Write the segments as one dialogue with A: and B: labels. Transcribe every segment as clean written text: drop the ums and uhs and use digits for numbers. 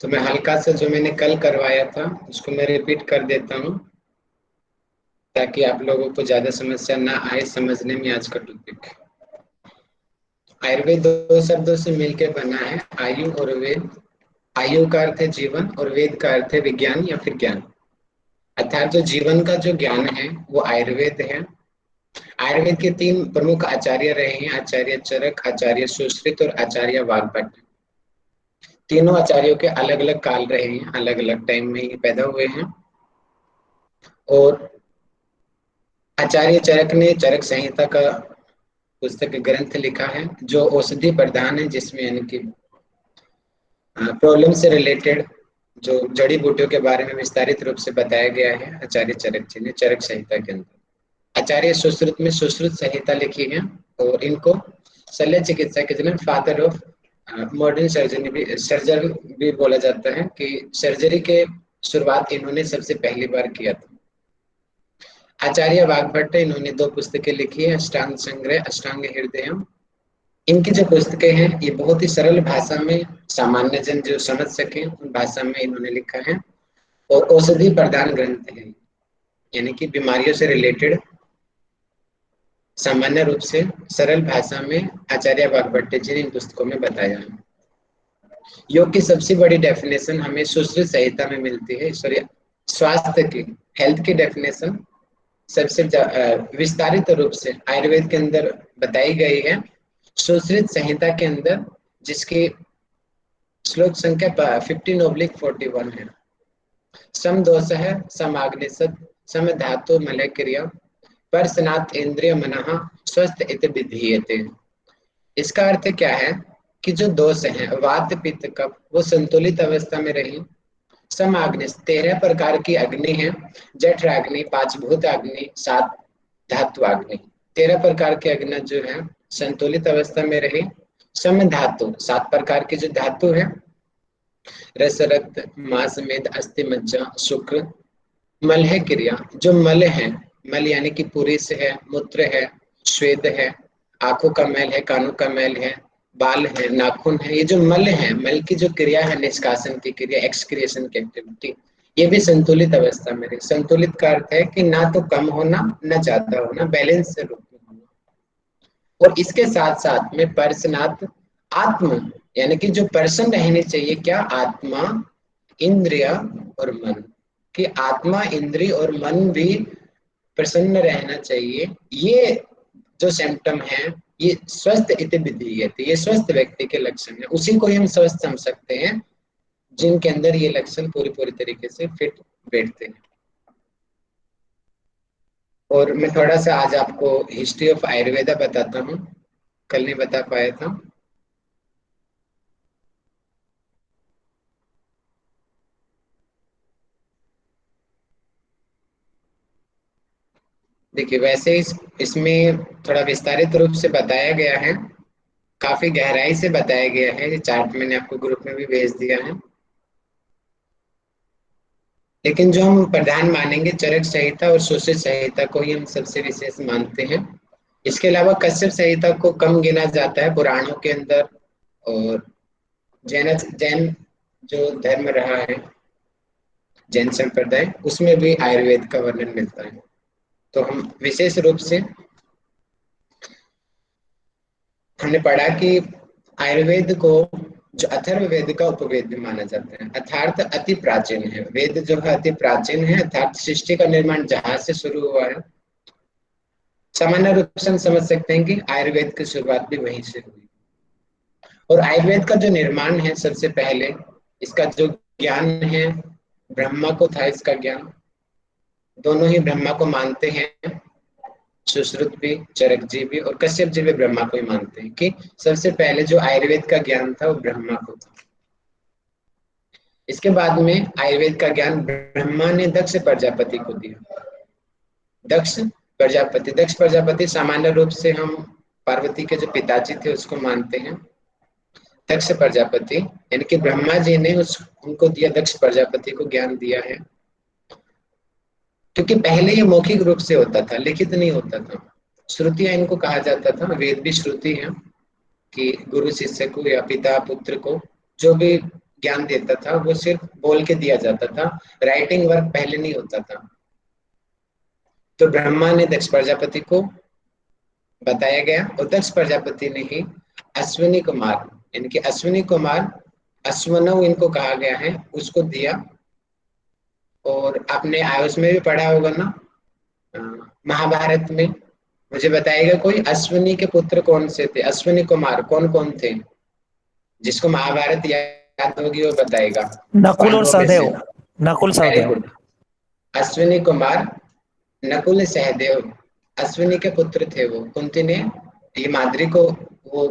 A: तो मैं हल्का सा जो मैंने कल करवाया था उसको मैं रिपीट कर देता हूँ, ताकि आप लोगों को ज्यादा समस्या ना आए समझने में आज का टॉपिक। आयुर्वेद दो शब्दों से मिलकर बना है, आयु और वेद। आयु का अर्थ है जीवन और वेद का अर्थ है विज्ञान या फिर ज्ञान। अर्थात जो जीवन का जो ज्ञान है वो आयुर्वेद है। आयुर्वेद के तीन प्रमुख आचार्य रहे हैं, आचार्य चरक, आचार्य सुश्रुत और आचार्य वाग्भट। तीनों आचार्यों के अलग अलग काल रहे हैं, अलग अलग टाइम में ही पैदा हुए हैं। और आचार्य चरक ने चरक संहिता का पुस्तक ग्रंथ लिखा है, जो औषधि प्रधान है, जिसमें यानी कि प्रॉब्लम से रिलेटेड जो जड़ी बूटियों के बारे में विस्तारित रूप से बताया गया है आचार्य चरक जी ने चरक संहिता के अंदर। आचार्य सुश्रुत में सुश्रुत संहिता लिखी है, और इनको शल्य चिकित्सा के जनक, फादर ऑफ मॉडर्न सर्जरी भी बोला जाता है, कि सर्जरी के शुरुआत इन्होंने सबसे पहली बार किया था। आचार्य वाग्भट्ट, इन्होंने दो पुस्तकें लिखी है, अष्टांग संग्रह, अष्टांग हृदय। इनकी जो पुस्तकें हैं ये बहुत ही सरल भाषा में सामान्य जन जो समझ सके उन भाषा में इन्होंने लिखा है, और औषधि प्रधान ग्रंथ है, यानी कि बीमारियों से रिलेटेड सामान्य रूप से सरल भाषा में आचार्य वाग्भट्ट जी ने इन पुस्तकों में बताया है। योग की सबसे बड़ी डेफिनेशन हमें सुश्रुत संहिता में मिलती है। सॉरी, स्वास्थ्य की, हेल्थ की डेफिनेशन सबसे विस्तारित रूप से आयुर्वेद के अंदर बताई गई है सुश्रुत संहिता के अंदर, जिसकी श्लोक संख्या 15/41 है। सम दोष है, सम आग्नेसत, सम धातु मलय क्रिया, परसनात् इंद्रिय मनः स्वस्थ इति विधीयते। इसका अर्थ क्या है कि जो दोष है वात पित्त कफ वो संतुलित अवस्था में रहे। सम अग्नि 13 प्रकार की अग्नि है, जठ अग्नि, पांच भूत अग्नि, सात धातु अग्नि। 13 प्रकार की अग्नि जो है संतुलित अवस्था में रहे। सम धातु 7 प्रकार की जो धातु है, रस, रक्त, मांस, मेद, अस्थि, मज्जा, शुक्र। मल है क्रिया, जो मल है, मल यानी कि पुरुष है, मूत्र है, श्वेद है, आंखों का मैल है, कानों का मैल है, बाल है, नाखून है, ये जो मल है, मल की जो क्रिया है, निष्कासन की क्रिया, एक्सक्रिएशन की एक्टिविटी, ये भी संतुलित अवस्था में रहे। संतुलित का अर्थ है कि ना तो कम होना ना ज्यादा होना, बैलेंस से रूप में होना। और इसके साथ साथ में पर्सनात् आत्म, यानी कि जो पर्सन रहने चाहिए, क्या आत्मा, इंद्रिय और मन, कि आत्मा, इंद्रिय और मन भी प्रसन्न रहना चाहिए। ये जो सिम्टम है ये स्वस्थ इति विधीयते, ये स्वस्थ व्यक्ति के लक्षण है, उसी को हम स्वस्थ समझ सकते हैं जिनके अंदर ये लक्षण पूरी पूरी तरीके से फिट बैठते हैं। और मैं थोड़ा सा आज आपको हिस्ट्री ऑफ आयुर्वेदा बताता हूँ, कल नहीं बता पाया था। देखिए, वैसे इसमें थोड़ा विस्तारित रूप से बताया गया है, काफी गहराई से बताया गया है। ये चार्ट मैंने आपको ग्रुप में भी भेज दिया है। लेकिन जो हम प्रधान मानेंगे चरक संहिता और सुश्रुत संहिता को ही हम सबसे विशेष मानते हैं। इसके अलावा कश्यप संहिता को कम गिना जाता है पुराणों के अंदर, और जैन जो धर्म रहा है, जैन संप्रदाय, उसमें भी आयुर्वेद का वर्णन मिलता है। तो हम विशेष रूप से हमने पढ़ा कि आयुर्वेद को जो अथर्ववेद का उपवेद भी माना जाता है, अर्थात अति प्राचीन है। वेद जो है अति प्राचीन है, अर्थात सृष्टि का निर्माण जहां से शुरू हुआ है, सामान्य रूप से हम समझ सकते हैं कि आयुर्वेद की शुरुआत भी वहीं से हुई। और आयुर्वेद का जो निर्माण है, सबसे पहले इसका जो ज्ञान है, ब्रह्मा को था इसका ज्ञान। दोनों ही ब्रह्मा को मानते हैं, सुश्रुत भी, चरक जी भी और कश्यप जी भी ब्रह्मा को ही मानते हैं कि सबसे पहले जो आयुर्वेद का ज्ञान था वो ब्रह्मा को था। इसके बाद में आयुर्वेद का ज्ञान ब्रह्मा ने दक्ष प्रजापति को दिया। दक्ष दक्ष प्रजापति सामान्य रूप से हम पार्वती के जो पिताजी थे उसको मानते हैं। दक्ष प्रजापति यानी कि ब्रह्मा जी ने उनको दिया, दक्ष प्रजापति को ज्ञान दिया है। क्योंकि पहले ये मौखिक रूप से होता था, लिखित नहीं होता था। श्रुतियां इनको कहा जाता था, वेद भी श्रुति है, कि गुरु शिष्य को या पिता पुत्र को जो भी ज्ञान देता था वो सिर्फ बोल के दिया जाता था, राइटिंग वर्क पहले नहीं होता था। तो ब्रह्मा ने दक्ष प्रजापति को बताया गया, और दक्ष प्रजापति ने ही अश्विनी कुमार, इनके अश्विनी कुमार, अश्वनव इनको कहा गया है, उसको दिया। और आपने आयुष में भी पढ़ा होगा ना, अ, महाभारत में, मुझे बताइएगा कोई, अश्विनी के पुत्र कौन से थे, अश्विनी कुमार कौन कौन थे, जिसको महाभारत याद होगी वो बताएगा।
B: नकुल और
A: पांडवों में से।
B: सहदेव। नकुल
A: वेरी
B: सहदेव।
A: गुड। अश्विनी कुमार, नकुल सहदेव, अश्विनी के पुत्र थे वो। कुंती ने ये माद्री को वो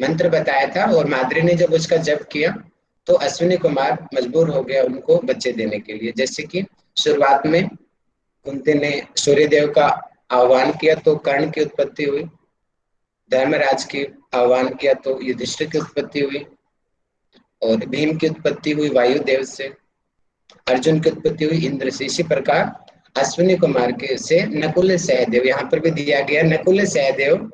A: मंत्र बताया था, और माद्री ने जब उसका जप किया तो अश्विनी कुमार मजबूर हो गया उनको बच्चे देने के लिए। जैसे कि शुरुआत में कुंती ने सूर्यदेव का आह्वान किया तो कर्ण की उत्पत्ति हुई, धर्मराज की आह्वान किया तो युधिष्ठिर की उत्पत्ति हुई, और भीम की उत्पत्ति हुई वायुदेव से, अर्जुन की उत्पत्ति हुई इंद्र से। इसी प्रकार अश्विनी कुमार के से नकुल सहदेव, यहाँ पर भी दिया गया नकुल सहदेव,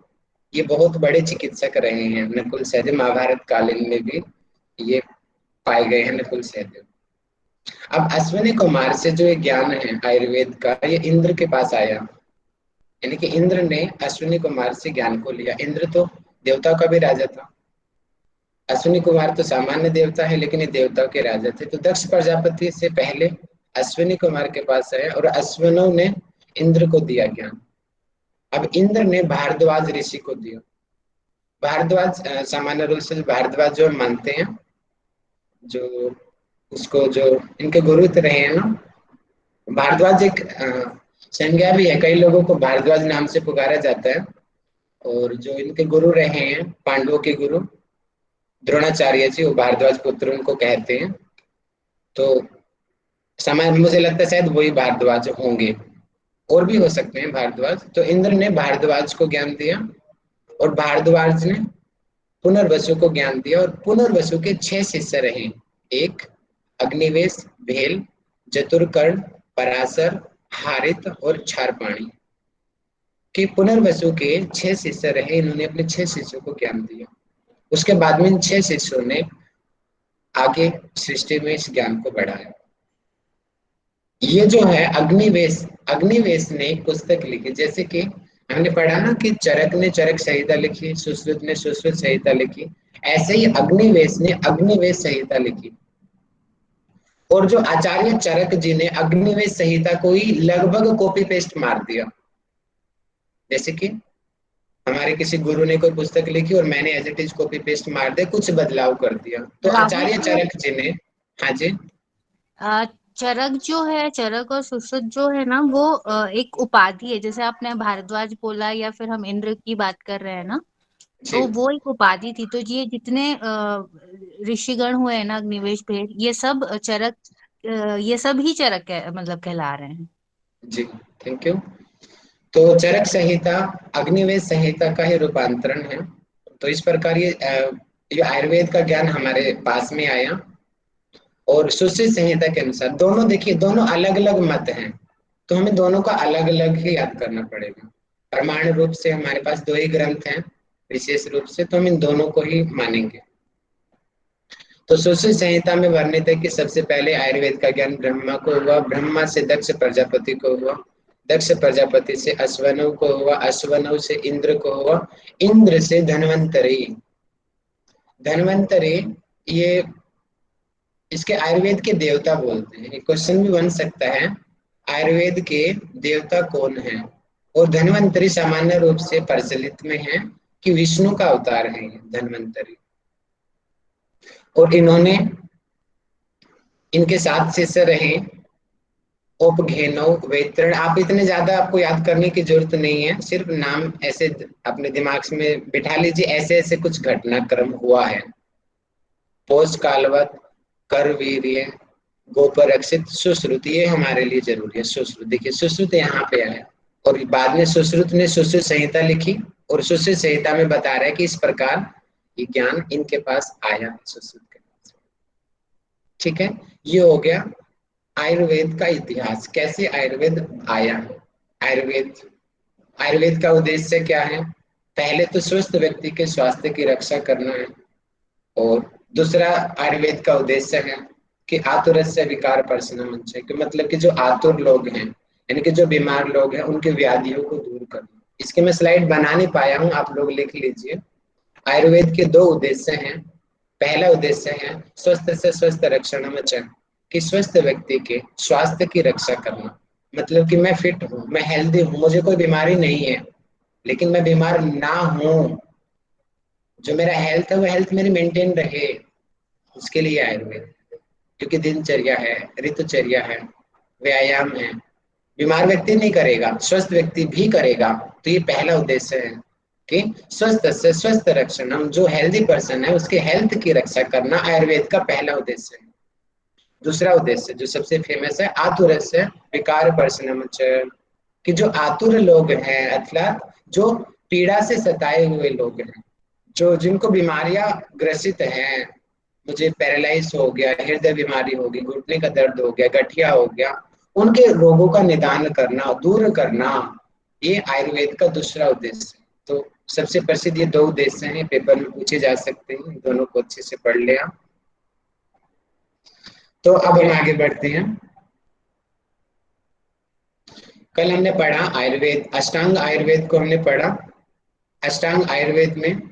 A: ये बहुत बड़े चिकित्सक रहे हैं। नकुल सहदेव महाभारत कालीन में भी ये पाए गए हैं, नकुल सहदेव। अब अश्विनी कुमार से जो ये ज्ञान है आयुर्वेद का, ये इंद्र के पास आया, यानी कि इंद्र ने अश्विनी कुमार से ज्ञान को लिया। इंद्र तो देवताओं का भी राजा था, अश्विनी कुमार तो सामान्य देवता है लेकिन ये देवताओं के राजा थे। तो दक्ष प्रजापति से पहले अश्विनी कुमार के पास आया, और अश्विनों ने इंद्र को दिया ज्ञान। अब इंद्र ने भारद्वाज ऋषि को दिया। भारद्वाज सामान्य रूप से भारद्वाज जो हम मानते हैं, जो उसको जो इनके गुरु तो रहे हैं ना, भारद्वाज एक संज्ञा भी है, कई लोगों को भारद्वाज नाम से पुकारा जाता है। और जो इनके गुरु रहे हैं, पांडवों के गुरु द्रोणाचार्य जी, वो भारद्वाज पुत्र उनको कहते हैं। तो समय मुझे लगता है शायद वही भारद्वाज होंगे, और भी हो सकते हैं भारद्वाज। तो इंद्र ने भारद्वाज को ज्ञान दिया, और भारद्वाज ने पुनर्वसु को ज्ञान दिया, और पुनर्वसु के 6 शिष्य रहे। एक अग्निवेश, भेल, जतुर्कर्ण, पराशर, हारित और क्षारपाणी के पुनर्वसु के 6 शिष्य रहे। इन्होंने अपने 6 शिष्यों को ज्ञान दिया। उसके बाद में इन 6 शिष्यों ने आगे सृष्टि में इस ज्ञान को बढ़ाया। ये जो है अग्निवेश, अग्निवेश ने एक पुस्तक लिखी, जैसे कि हमने पढ़ा ना कि चरक ने चरक संहिता लिखी, सुश्रुत ने सुश्रुत संहिता लिखी, ऐसे ही अग्निवेश ने अग्निवेश संहिता लिखी। और जो आचार्य चरक जी ने अग्निवेश संहिता को ही लगभग कॉपी पेस्ट मार दिया। जैसे कि हमारे किसी गुरु ने कोई पुस्तक लिखी और मैंने as it is copy paste मार दिया, कुछ बदलाव कर दिया, तो
C: राहुल
A: आचार्य
C: जी,
A: चरक जी ने। हाँ जी।
C: चरक जो है, चरक और सुश्रुत जो है ना, वो एक उपाधि है। जैसे आपने भारद्वाज बोला या फिर हम इंद्र की बात कर रहे हैं ना,
A: जी
C: तो वो एक उपाधि थी। तो ये जितने ऋषिगण हुए हैं ना, अग्निवेश भेद, ये सब चरक, ये सब ही चरक मतलब कहला रहे हैं।
A: जी, थैंक यू। तो चरक संहिता अग्निवेश संहिता का ही रूपांतरण है। तो इस प्रकार ये आयुर्वेद का ज्ञान हमारे पास में आया। और सुश्रुत संहिता के अनुसार दोनों, देखिए दोनों अलग अलग मत हैं, तो हमें दोनों का अलग अलग ही याद करना पड़ेगा। प्रमाण रूप से हमारे पास 2 ही ग्रंथ हैं विशेष रूप से, तो हम इन दोनों को ही मानेंगे। तो सुश्रुत संहिता में वर्णित है कि सबसे पहले आयुर्वेद का ज्ञान ब्रह्मा को हुआ, ब्रह्मा से दक्ष प्रजापति को हुआ, दक्ष प्रजापति से अश्वनव को हुआ, अश्वनव से इंद्र को हुआ, इंद्र से धन्वंतरी। धन्वंतरी ये इसके आयुर्वेद के देवता बोलते हैं। क्वेश्चन भी बन सकता है, आयुर्वेद के देवता कौन है? और धन्वंतरी सामान्य रूप से प्रचलित में है कि विष्णु का अवतार है धन्वंतरी। और इन्होंने, इनके 7 शिष्य रहे, उपघेनव, वैतरण। आप इतने ज्यादा आपको याद करने की जरूरत नहीं है, सिर्फ नाम ऐसे अपने दिमाग में बिठा लीजिए, ऐसे ऐसे कुछ घटनाक्रम हुआ है। पोष कालवत, करवीर्य, गोपरक्षित, सुश्रुत, ये हमारे लिए जरूरी है। सुश्रुत, देखिए सुश्रुत यहाँ पे आया, और बाद में सुश्रुत ने सुश्रुत संहिता लिखी, और सुश्रुत संहिता में बता रहा है कि इस प्रकार ये ज्ञान इनके पास आया, सुश्रुत के पास। ठीक है, ये हो गया आयुर्वेद का इतिहास, कैसे आयुर्वेद आया। आयुर्वेद, आयुर्वेद का उद्देश्य क्या है? पहले तो स्वस्थ व्यक्ति के स्वास्थ्य की रक्षा करना है, और दूसरा आयुर्वेद का उद्देश्य है कि आतुरस्य विकार प्रशमनम, कि मतलब कि जो आतुर लोग हैं, यानी कि जो बीमार लोग हैं, उनके व्याधियों को दूर करना। इसके मैं स्लाइड बना नहीं पाया हूँ, आप लोग लिख लीजिए। आयुर्वेद के दो उद्देश्य हैं। पहला उद्देश्य है स्वस्थ से स्वस्थ रक्षण, कि स्वस्थ व्यक्ति के स्वास्थ्य की रक्षा करना। मतलब कि मैं फिट हूँ, मैं हेल्दी हूँ, मुझे कोई बीमारी नहीं है, लेकिन मैं बीमार ना हूँ, जो मेरा हेल्थ है वो हेल्थ मेरी मेंटेन रहे, उसके लिए आयुर्वेद। क्योंकि दिनचर्या है, ऋतुचर्या है, व्यायाम है, बीमार व्यक्ति नहीं करेगा, स्वस्थ व्यक्ति भी करेगा। तो ये पहला उद्देश्य है कि स्वस्थ से स्वस्थ रक्षण, हम जो हेल्दी पर्सन है उसके हेल्थ की रक्षा करना आयुर्वेद का पहला उद्देश्य है। दूसरा उद्देश्य जो सबसे फेमस है, आतुरस्य विकार प्रशमनम, कि जो आतुर लोग हैं अर्थात जो पीड़ा से सताए हुए लोग हैं, जो जिनको बीमारियां ग्रसित हैं, मुझे पैरालाइज हो गया, हृदय बीमारी हो गई, घुटने का दर्द हो गया, गठिया हो गया, उनके रोगों का निदान करना, दूर करना, ये आयुर्वेद का दूसरा उद्देश्य है। तो सबसे प्रसिद्ध ये दो उद्देश्य हैं, पेपर में पूछे जा सकते हैं, दोनों को अच्छे से पढ़ लिया। तो अब हम आगे बढ़ते हैं। कल हमने पढ़ा आयुर्वेद, अष्टांग आयुर्वेद को हमने पढ़ा। अष्टांग आयुर्वेद में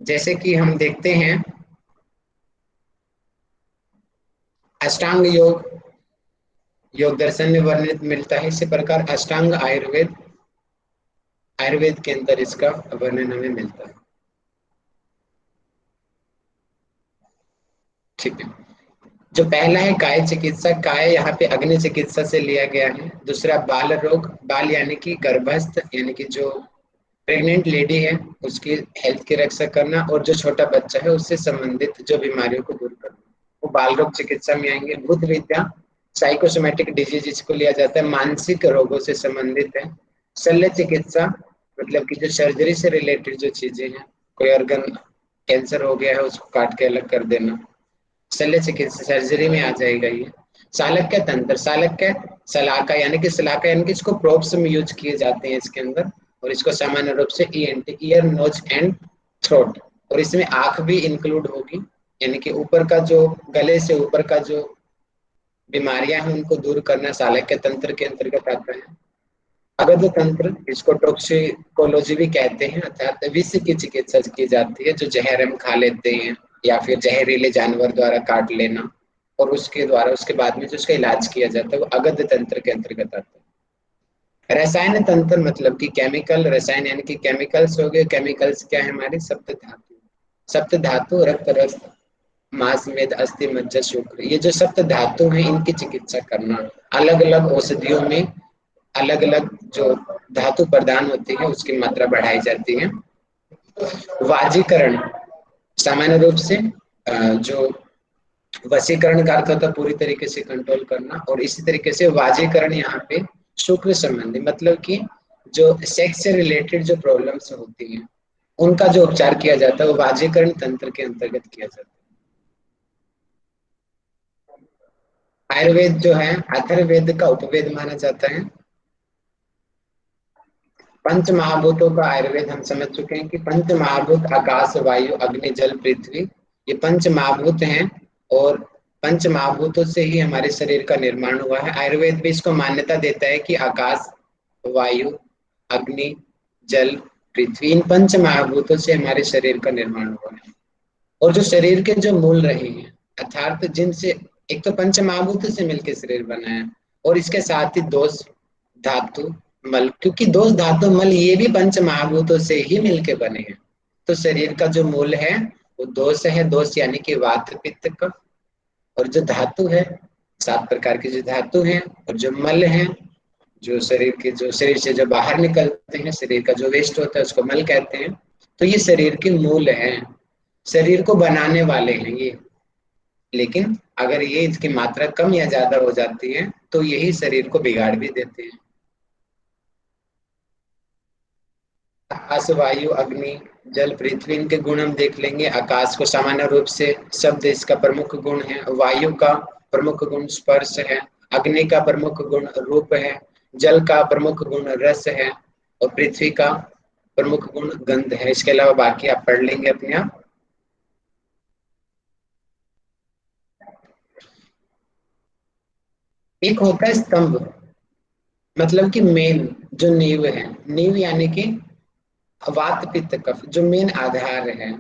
A: जैसे कि हम देखते हैं, अष्टांग योग योग दर्शन में वर्णित मिलता है। इसी प्रकार अष्टांग आयुर्वेद, आयुर्वेद के अंदर इसका वर्णन हमें मिलता है। ठीक है। जो पहला है काय चिकित्सा, काय यहाँ पे अग्नि चिकित्सा से लिया गया है। दूसरा बाल रोग, बाल यानी कि गर्भस्थ, यानी कि जो प्रेग्नेंट लेडी है उसकी हेल्थ की रक्षा करना, और जो छोटा बच्चा है उससे संबंधित जो बीमारियों को दूर करना, वो बाल रोग चिकित्सा में आएंगे। भूत विद्या साइकोसोमेटिक डिजीज इसको लिया जाता है, मानसिक रोगों से संबंधित है। शल्य चिकित्सा मतलब कि जो सर्जरी से रिलेटेड जो चीजें हैं, कोई ऑर्गन कैंसर हो गया है उसको काट के अलग कर देना, शल्य चिकित्सा सर्जरी में आ जाएगा ये। चालक्य तंत्र, चालक्य सलाका यानी कि सलाका यानी कि इसको प्रोब्स में यूज किए जाते हैं इसके अंदर, और इसको सामान्य रूप से ENT, ear nose and throat, और इसमें आंख भी इंक्लूड होगी, यानी कि ऊपर का जो गले से ऊपर का जो बीमारियां हैं उनको दूर करना चालक्य तंत्र के अंतर्गत आता है। अगध तंत्र, इसको टॉक्सिकोलॉजी भी कहते हैं, अर्थात विष की चिकित्सा की जाती है, जो जहर हम खा लेते हैं या फिर जहरीले जानवर द्वारा काट लेना, और उसके द्वारा उसके बाद में जो उसका इलाज किया जाता है वो अगध तंत्र के अंतर्गत आता है। रसायन तंत्र मतलब कि केमिकल, रसायन यानी कि केमिकल्स हो गए। केमिकल्स क्या है हमारे? सप्त धातु, सप्त धातु रक्त रस मांस मेद अस्थि मज्जा शुक्र, ये जो सप्त धातु हैं इनकी चिकित्सा करना। अलग अलग औषधियों में अलग अलग जो धातु प्रदान होती है उसकी मात्रा बढ़ाई जाती है। वाजीकरण सामान्य रूप से जो वशीकरण का अर्थ होता है पूरी तरीके से कंट्रोल करना, और इसी तरीके से वाजीकरण यहाँ पे शुक्र संबंधी, मतलब कि जो सेक्स से रिलेटेड जो प्रॉब्लम्स होती हैं उनका जो उपचार किया जाता है वो वाजीकरण तंत्र के अंतर्गत किया जाता है। आयुर्वेद जो है अथर्ववेद का उपवेद माना जाता है। पंच महाभूतों का आयुर्वेद हम समझ चुके हैं कि पंच महाभूत आकाश वायु अग्नि जल पृथ्वी, ये पंच महाभूत हैं, और पंच महाभूतों से ही हमारे शरीर का निर्माण हुआ है। आयुर्वेद भी इसको मान्यता देता है कि आकाश वायु अग्नि जल पृथ्वी, इन पंच महाभूतों से हमारे शरीर का निर्माण हुआ है। और जो शरीर के जो मूल रहे हैं अर्थात जिनसे, एक तो पंच महाभूत से मिलकर शरीर बना है, और इसके साथ ही दोष धातु मल, क्योंकि दोष धातु मल ये भी पंच महाभूतों से ही मिलके बने हैं। तो शरीर का जो मूल है वो दोष है, दोष यानी कि वात पित्त का, और जो धातु है 7 प्रकार की जो धातु है, और जो मल है जो शरीर के, जो शरीर से जो बाहर निकलते हैं, शरीर का जो वेस्ट होता है उसको मल कहते हैं। तो ये शरीर के मूल है, शरीर को बनाने वाले हैं ये। लेकिन अगर ये इसकी मात्रा कम या ज्यादा हो जाती है तो यही शरीर को बिगाड़ भी देते हैं। आकाश वायु अग्नि जल पृथ्वी, इनके गुण हम देख लेंगे। आकाश को सामान्य रूप से शब्द इसका प्रमुख गुण है, वायु का प्रमुख गुण स्पर्श है, अग्नि का प्रमुख गुण रूप है, जल का प्रमुख गुण रस है, और पृथ्वी का प्रमुख गुण गंध है। इसके अलावा बाकी आप पढ़ लेंगे अपने आप। एक होता है स्तंभ, मतलब कि मेन, जो नींव है, नींव यानी कि वात पित्त कफ जो मेन आधार है।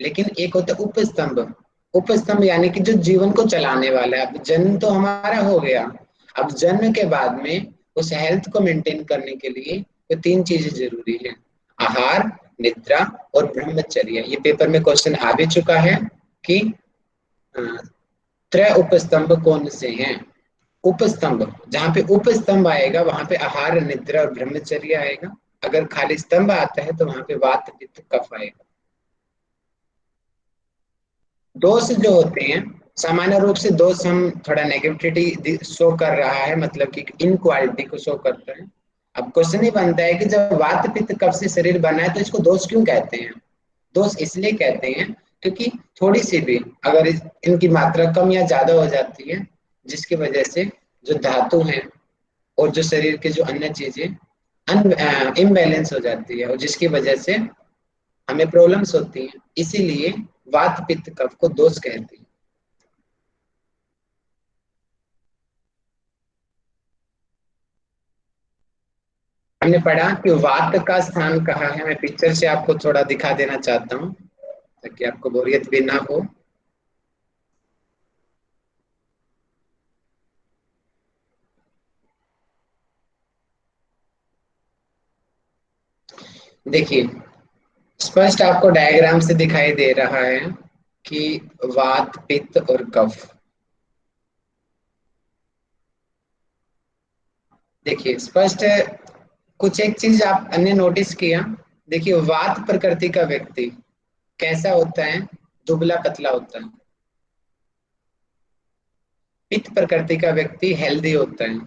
A: लेकिन एक होता है उपस्तंभ, उपस्तंभ यानी कि जो जीवन को चलाने वाला है। अब जन्म तो हमारा हो गया, अब जन्म के बाद में उस हेल्थ को मेंटेन करने के लिए तो तीन चीजें जरूरी है, आहार, निद्रा और ब्रह्मचर्य। ये पेपर में क्वेश्चन आ भी चुका है कि अ, त्रय उपस्तंभ कौन से हैं। उपस्तंभ, जहां पे उपस्तंभ आएगा वहां पे आहार, निद्रा और ब्रह्मचर्य आएगा। अगर खाली स्तंभ आता है तो वहां पे वात पित्त कफ आएगा। दोष जो होते हैं, सामान्य रूप से दोष हम थोड़ा नेगेटिविटी शो कर रहा है, मतलब कि इनक्वालिटी को शो करता है। अब क्वेश्चन ही बनता है कि जब वात पित्त कफ से शरीर बना है तो इसको दोष क्यों कहते हैं। दोष इसलिए कहते हैं क्योंकि थोड़ी सी भी अगर इनकी मात्रा कम या ज्यादा हो जाती है, जिसकी वजह से जो धातु हैं और जो शरीर के जो अन्य चीजें इम्बैलेंस हो जाती है, और जिसकी वजह से हमें प्रॉब्लम्स होती हैं। इसीलिए वात पित्त कफ को दोष कहते हैं। हमने पढ़ा कि वात का स्थान कहाँ है। मैं पिक्चर से आपको थोड़ा दिखा देना चाहता हूँ ताकि आपको बोरियत भी ना हो। देखिए, स्पष्ट आपको डायग्राम से दिखाई दे रहा है कि वात पित्त और कफ। देखिए स्पष्ट है। कुछ एक चीज आप अन्य नोटिस किया। देखिए वात प्रकृति का व्यक्ति कैसा होता है, दुबला पतला होता है। पित्त प्रकृति का व्यक्ति हेल्दी होता है।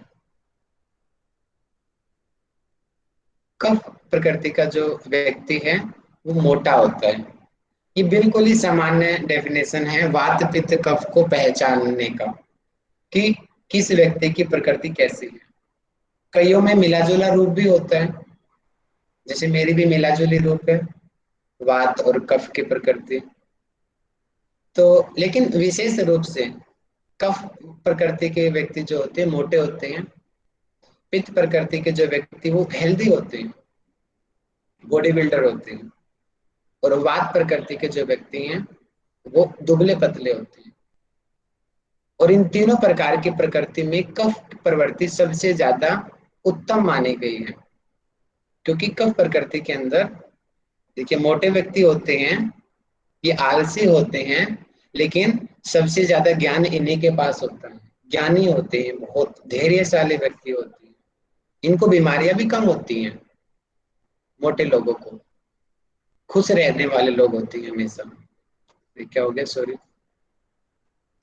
A: कफ प्रकृति का जो व्यक्ति है वो मोटा होता है। ये बिल्कुल ही सामान्य डेफिनेशन है वात पित्त कफ को पहचानने का, कि किस व्यक्ति की प्रकृति कैसी है। कईयों में मिला जुला रूप भी होता है, जैसे मेरी भी मिला जुली रूप है, वात और कफ की प्रकृति। तो लेकिन विशेष रूप से कफ प्रकृति के व्यक्ति जो होते हैं मोटे होते हैं। पित्त प्रकृति के जो व्यक्ति वो हेल्दी होते हैं, बॉडी बिल्डर होते हैं। और वात प्रकृति के जो व्यक्ति हैं वो दुबले पतले होते हैं। और इन तीनों प्रकार की प्रकृति में कफ प्रवृत्ति सबसे ज्यादा उत्तम मानी गई है, क्योंकि कफ प्रकृति के अंदर देखिए मोटे व्यक्ति होते हैं, ये आलसी होते हैं, लेकिन सबसे ज्यादा ज्ञान इन्हीं के पास होता है। ज्ञानी होते हैं, बहुत धैर्यशाली व्यक्ति होते हैं, इनको बीमारियां भी कम होती हैं। मोटे लोगों को खुश रहने वाले लोग होते हैं हमेशा। ये क्या हो गया, सॉरी।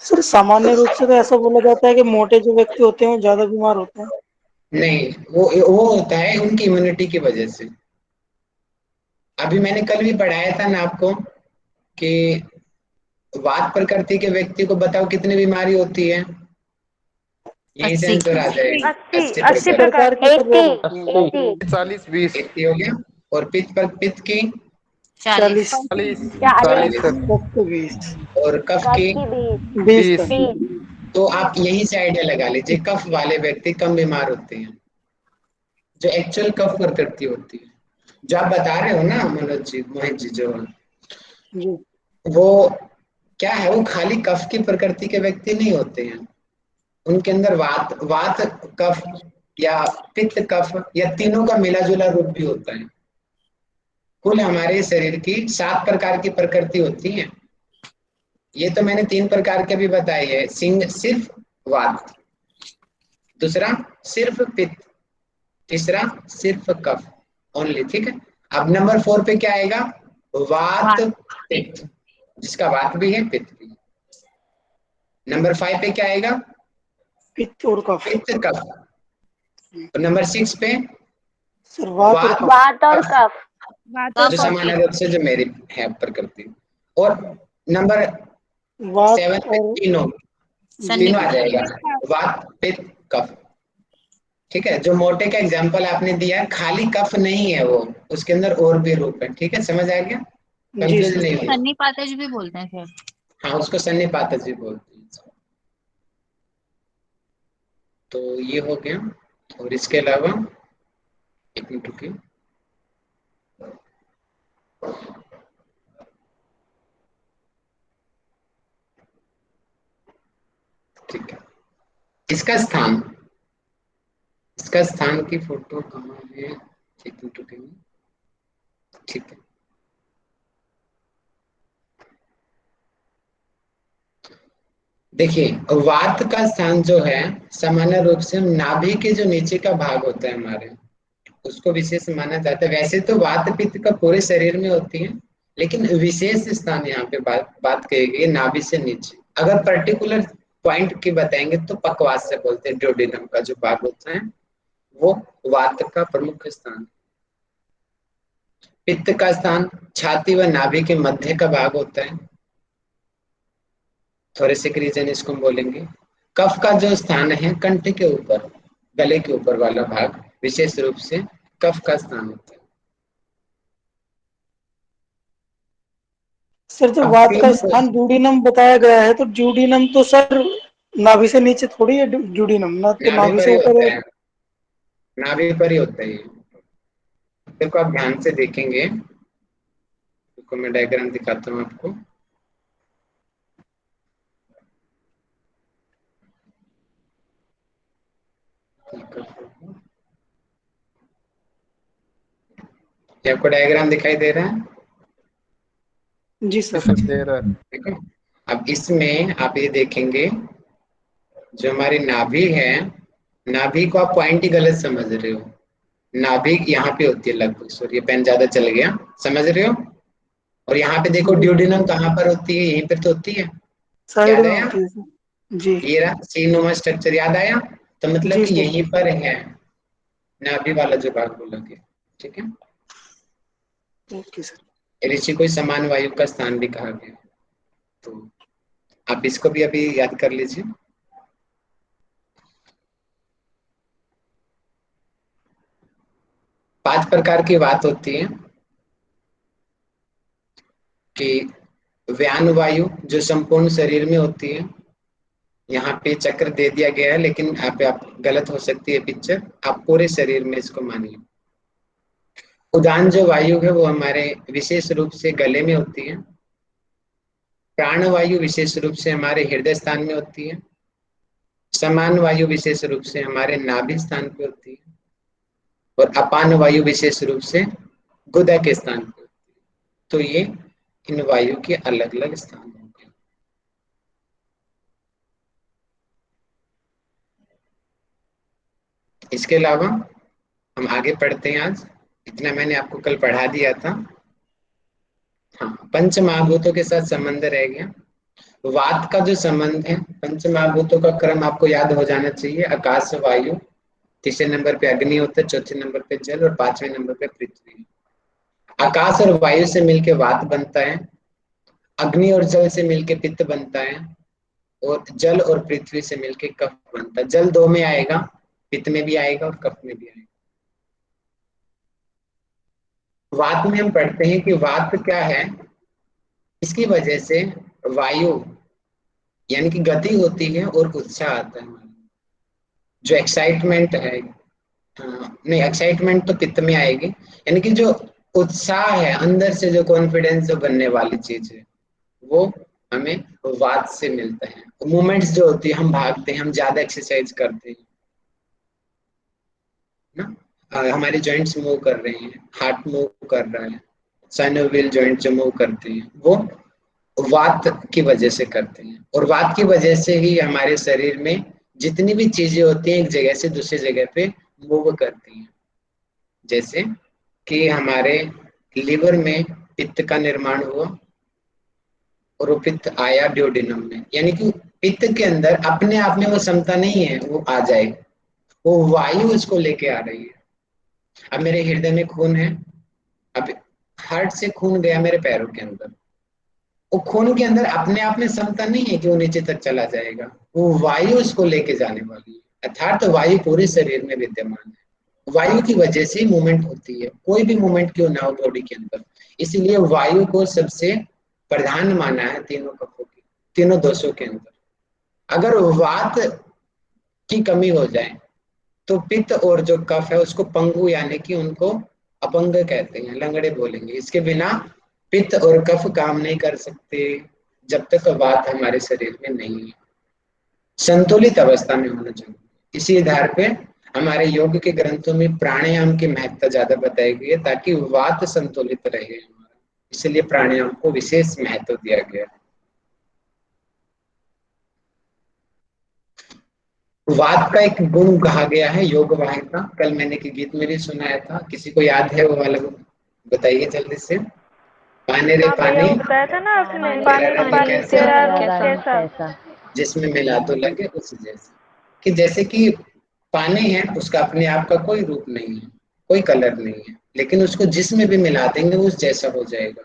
B: सर सामान्य रूप से तो ऐसा बोला जाता है कि मोटे जो व्यक्ति होते हैं वो ज्यादा बीमार होते हैं।
A: नहीं, वो होता है उनकी इम्यूनिटी की वजह से। अभी मैंने कल भी पढ़ाया था ना आपको कि वात प्रकृति के व्यक्ति को बताओ कितनी बीमारी होती है, यहीं से
C: 80।
A: आंसर आ जाएगा।
D: 80
B: 80
A: 80%।
B: प्रकार के सर रोग होते हैं।
D: 80
E: 40 20
A: 80 हो गया। और पित्त की
B: 40
C: 40।
E: 40
D: 40
E: 40 सर।
B: 20
A: और कफ
D: कफ
A: की।
D: की 20
B: 20
E: 20
B: सर।
D: 20
A: तो आप यहीं से आइडिया लगा लीजिए, कफ वाले व्यक्ति कम बीमार होते हैं, जो एक्चुअल कफ प्रकृति होती है। जो आप बता रहे हो ना मनोज जी, मोहित जी, जो
B: जी
A: वो क्या है, वो खाली कफ की प्रकृति के व्यक्ति नहीं होते हैं। उनके अंदर वात वात कफ या पित्त कफ या तीनों का मिला जुला रूप भी होता है। कुल हमारे शरीर की 7 प्रकार की प्रकृति होती है। ये तो मैंने 3 प्रकार के भी बताई है। सिंह सिर्फ वात, दूसरा सिर्फ पित्त, तीसरा सिर्फ कफ ओनली। ठीक है। अब नंबर 4 पे क्या आएगा, वात
C: वात।
A: पित्त, जिसका वात भी है पित्त भी। नंबर 5 पे क्या आएगा,
B: पित्त और कफ।
A: पित्त कफ। और नंबर 6 पे
B: सर वात और
A: वात
B: कफ।
D: वात और
A: कफ,
D: कफ
A: जो
C: कफ और
A: सामान्य
C: पित्त।
A: रूप से जो मेरी है प्रकृति। और नंबर
B: वात
A: 7 पे
B: और
A: तीनों,
C: सन्नी
A: तीनों आ
C: पात।
A: जाएगा, वात पित्त कफ। ठीक है। जो मोटे का एग्जाम्पल आपने दिया, खाली कफ नहीं है वो, उसके अंदर और भी रूप है। ठीक है, समझ आ गया,
B: जी
A: कंफ्यूज
B: सर।
A: नहीं होना।
C: सन्नी पातज भी बोलते हैं फिर।
A: हाँ, उसको सन्निपात जी बोलते हैं। तो ये हो गया। और इसके अलावा एक मिनट रुकिए। ठीक है, इसका स्थान, इसका स्थान की फोटो कहाँ है? एक मिनट रुकिए। ठीक है, देखिए वात का स्थान जो है सामान्य रूप से नाभि के जो नीचे का भाग होता है हमारे, उसको विशेष माना जाता है। वैसे तो वात पित्त का पूरे शरीर में होती है, लेकिन विशेष स्थान यहाँ पे बात कही गई नाभि से नीचे। अगर पर्टिकुलर पॉइंट की बताएंगे तो पकवास से बोलते हैं, ड्यूडेनम का जो भाग होता है वो वात का प्रमुख स्थान। पित्त का स्थान छाती व नाभि के मध्य का भाग होता है, थोड़े से रीजन इसको हम बोलेंगे। कफ का जो स्थान है कंठ के ऊपर, गले के ऊपर वाला भाग विशेष रूप से कफ का स्थान होता है।
B: सर जो
A: अब
B: वात का
A: तीन
B: स्थान ड्यूडिनम बताया गया है, तो ड्यूडिनम तो सर नाभि से नीचे थोड़ी है, ड्यूडिनम ना तो
A: नाभि
B: नाभि
A: पर
B: से
A: ही
B: ऊपर
A: होता
B: है।
A: है, नाभि पर ही होता है ये। देखो आप ध्यान से देखेंगे, देखो मैं डायग्राम दिखाता हूँ आपको। ये आपको डायग्राम दिखाई दे रहा है?
B: जी
D: जी
B: सर।
D: सर दे रहा है।
A: देखो अब इसमें आप ये देखेंगे, जो हमारी नाभि है, नाभि को आप पॉइंट ही गलत समझ रहे हो। नाभि यहाँ पे होती है लगभग, सॉरी ये पेन ज्यादा चल गया, समझ रहे हो? और यहाँ पे देखो
B: जी
A: ड्यूडेनम कहाँ पर होती है, यहीं पर तो होती है।
B: साइड
A: याद
B: में
A: आया?
B: होती है सर। जी
A: ये रहा सीनोमा स्ट्रक्चर, याद आया? तो मतलब
B: जी
A: कि
B: सर।
A: यहीं पर है नाभि वाला जो भाग बोला गया। ठीक है,
B: ओके सर।
A: ऋषि को समान वायु का स्थान भी कहा गया, तो आप इसको भी अभी याद कर लीजिए। पांच प्रकार की बात होती है कि व्यान वायु जो संपूर्ण शरीर में होती है, यहाँ पे चक्र दे दिया गया है लेकिन यहाँ पे आप गलत हो सकती है पिक्चर, आप पूरे शरीर में इसको मानिए। उदान जो वायु है वो हमारे विशेष रूप से गले में होती है। प्राण वायु विशेष रूप से हमारे हृदय स्थान में होती है। समान वायु विशेष रूप से हमारे नाभि स्थान पे होती है। और अपान वायु विशेष रूप से गुदा के स्थान पे। तो ये इन वायु के अलग अलग स्थान होंगे। इसके अलावा हम आगे पढ़ते हैं। आज इतना मैंने आपको कल पढ़ा दिया था। हाँ, पंच महाभूतों के साथ संबंध रह गया। वात का जो संबंध है, पंच महाभूतों का क्रम आपको याद हो जाना चाहिए। आकाश, वायु, तीसरे नंबर पे अग्नि होता है, चौथे नंबर पे जल और पांचवें नंबर पे पृथ्वी। आकाश और वायु से मिलके वात बनता है, अग्नि और जल से मिलके पित्त बनता है, और जल और पृथ्वी से मिलके कफ बनता है। जल दो में आएगा, पित्त में भी आएगा और कफ में भी आएगा। वात में हम पढ़ते हैं कि वात क्या है, इसकी वजह से वायु यानी कि गति होती है और उत्साह आता है। जो एक्साइटमेंट है, नहीं एक्साइटमेंट तो पित्त में आएगी, यानी कि जो उत्साह है अंदर से, जो कॉन्फिडेंस जो बनने वाली चीज है, वो हमें वात से मिलता है। मूवमेंट्स जो होती है, हम भागते हैं, हम ज्यादा एक्सरसाइज करते हैं ना, हमारे जॉइंट्स मूव कर रहे हैं, हार्ट मूव कर रहा है, साइनोवियल जॉइंट जो मूव करते हैं, वो वात की वजह से करते हैं। और वात की वजह से ही हमारे शरीर में जितनी भी चीजें होती हैं एक जगह से दूसरी जगह पे मूव करती हैं। जैसे कि हमारे लिवर में पित्त का निर्माण हुआ और वो पित्त आया ड्यूडेनम में, यानी कि पित्त के अंदर अपने आप में वो क्षमता नहीं है वो आ जाए, वो वायु उसको लेके आ रही है। अब मेरे हृदय में खून है, अब हार्ट से खून गया मेरे पैरों के अंदर, वो खून के अंदर अपने आप में क्षमता नहीं है कि वो नीचे तक चला जाएगा, वो वायु उसको लेके जाने वाली है। अर्थात तो वायु पूरे शरीर में विद्यमान है। वायु की वजह से मूवमेंट होती है, कोई भी मूवमेंट क्यों ना हो बॉडी के अंदर। इसीलिए वायु को सबसे प्रधान माना है तीनों कफों की, तीनों दोषों के अंदर। अगर वात की कमी हो जाए तो पित्त और जो कफ है उसको पंगु यानी कि उनको अपंग कहते हैं, लंगड़े बोलेंगे। इसके बिना पित्त और कफ काम नहीं कर सकते जब तक वात हमारे शरीर में नहीं है, संतुलित अवस्था में होना चाहिए। इसी आधार पे हमारे योग के ग्रंथों में प्राणायाम की महत्ता ज्यादा बताई गई है ताकि वात संतुलित रहे हमारा, इसलिए प्राणायाम को विशेष महत्व दिया गया है। वात का एक गुण कहा गया है योग वाहिका, कल मैंने के गीत में भी सुनाया था, किसी को याद है वो वाला गुण? बताइए जल्दी से। पानी रे
D: हाँ भैया,
A: पानी
D: वो बताया था ना आपने,
A: तेरा
D: पानी रे
A: रंग
D: पानी
A: कैसा,
D: तेरा रूप कैसा।
A: जिसमें मिला तो लगे उस जैसा। कि जैसे कि पानी है उसका अपने आप का कोई रूप नहीं है, कोई कलर नहीं है, लेकिन उसको जिसमें भी मिला देंगे वो उस जैसा हो जाएगा।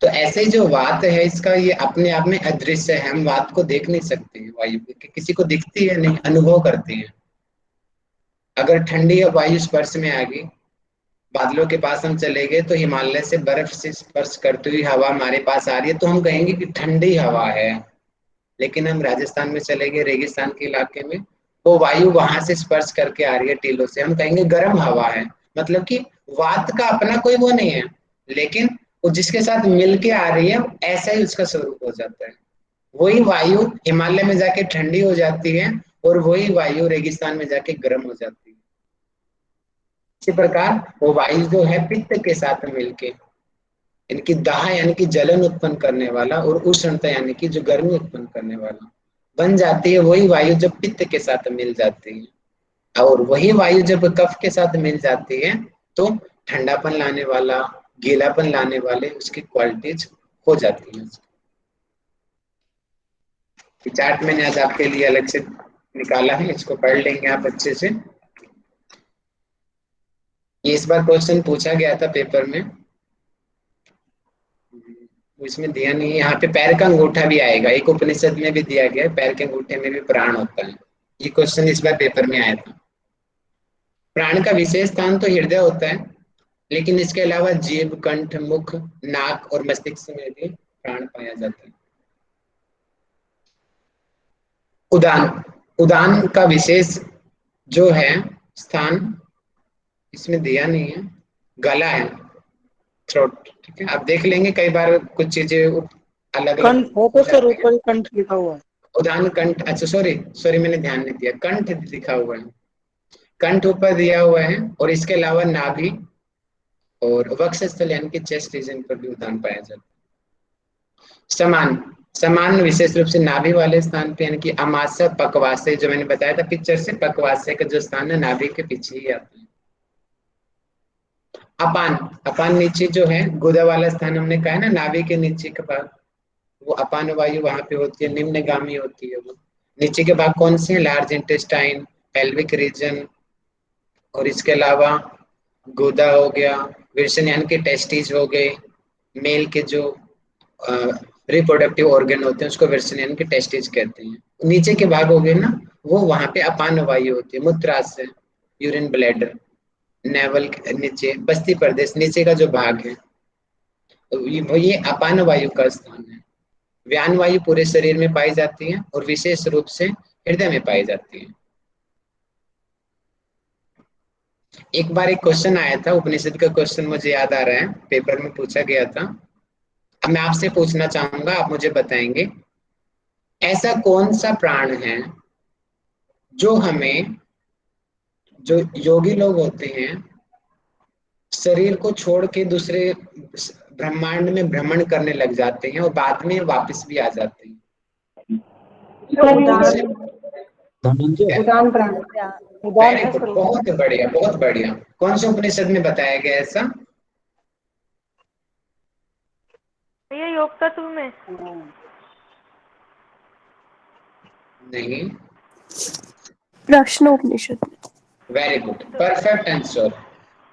A: तो ऐसे ही जो वात है इसका ये अपने आप में अदृश्य है, हम वात को देख नहीं सकते हैं, वायु किसी को दिखती है नहीं, अनुभव करते हैं। अगर ठंडी वायु स्पर्श में आ गई, बादलों के पास हम चले गए तो हिमालय से बर्फ से स्पर्श करती हुई हवा हमारे पास आ रही है तो हम कहेंगे कि ठंडी हवा है। लेकिन हम राजस्थान में चले गए रेगिस्तान के इलाके में, वो वायु वहां से स्पर्श करके आ रही है टीलों से, हम कहेंगे गर्म हवा है। मतलब कि वात का अपना कोई वो नहीं है, लेकिन वो जिसके साथ मिलके आ रही है ऐसा ही उसका स्वरूप हो जाता है। वही वायु हिमालय में जाके ठंडी हो जाती है और वही वायु रेगिस्तान में जाके गर्म हो जाती है। इसी प्रकार वो वायु जो है पित्त के साथ मिलके, इनकी दाह यानी कि जलन उत्पन्न करने वाला और उष्णता यानी कि जो गर्मी उत्पन्न करने वाला बन जाती है, वही वायु जब पित्त के साथ मिल जाती है और वही वायु जब कफ के साथ मिल जाती है तो ठंडापन लाने वाला, गीलापन लाने वाले उसकी क्वालिटीज हो जाती है। चार्ट मैंने आज आपके लिए अलग से निकाला है, इसको पढ़ लेंगे आप अच्छे से। ये इस बार क्वेश्चन पूछा गया था पेपर में, इसमें दिया नहीं है। यहाँ पे पैर का अंगूठा भी आएगा, एक उपनिषद में भी दिया गया है, पैर के अंगूठे में भी प्राण होता है। ये क्वेश्चन इस बार पेपर में आया था। प्राण का विशेष स्थान तो हृदय होता है, लेकिन इसके अलावा जीभ, कंठ, मुख, नाक और मस्तिष्क में भी प्राण पाया जाता है। उदान, उदान का विशेष जो है स्थान इसमें दिया नहीं है, गला है, थ्रोट। ठीक है, आप देख लेंगे कई बार कुछ चीजें अलग अलग
B: कंठ है तो सर, ऊपर ही कंठ लिखा हुआ है।
A: उदान कंठ, अच्छा सॉरी सॉरी मैंने ध्यान नहीं दिया, कंठ लिखा हुआ है, कंठ ऊपर दिया हुआ है। और इसके अलावा नाभि और वक्षस्थल यानी कि चेस्ट रीजन पर भी उदान पाया जाता है। समान, समान विशेष रूप से नाभि वाले स्थान पे यानी कि अमाशय पकवाशय, जो मैंने बताया था पिक्चर से, पकवाशय का जो स्थान है नाभि के पीछे ही आता है। अपान, अपान नीचे जो है गुदा वाला स्थान, हमने कहा है ना नाभि के नीचे के भाग, वो अपान वायु वहां पे होती है, निम्नगामी होती है। वो नीचे के भाग कौन से हैं? लार्ज इंटेस्टाइन, पेल्विक रीजन, और इसके अलावा गुदा हो गया, विर्शन यानी कि टेस्टिस हो गए, मेल के जो रिप्रोडक्टिव ऑर्गन होते हैं उसको विर्शन यानी कि टेस्टिस कहते हैं। नीचे के भाग हो गए ना, वो वहां पे अपान वायु होती है, मूत्राशय, यूरिन ब्लैडर, नेवल नीचे, बस्ती प्रदेश नीचे का जो भाग है ये अपान वायु का स्थान है। व्यान वायु पूरे शरीर में पाई जाती है और विशेष रूप से हृदय में पाई जाती है। एक बार एक क्वेश्चन आया था, उपनिषद का क्वेश्चन मुझे याद आ रहा है, पेपर में पूछा गया था। अब मैं आपसे पूछना चाहूंगा, आप मुझे बताएंगे ऐसा कौन सा प्राण है जो हमें, जो योगी लोग होते हैं शरीर को छोड़ के दूसरे ब्रह्मांड में भ्रमण करने लग जाते हैं और बाद में वापस भी आ जाते हैं।
B: उदान प्राण, उदान
A: वेरी
B: है
A: गुड,
B: सर।
A: बहुत बढ़िया बहुत बढ़िया। कौन से उपनिषद में बताया गया ऐसा?
D: ये योग तत्व में।
A: नहीं,
E: प्रश्नोपनिषद में।
A: Very good, perfect answer.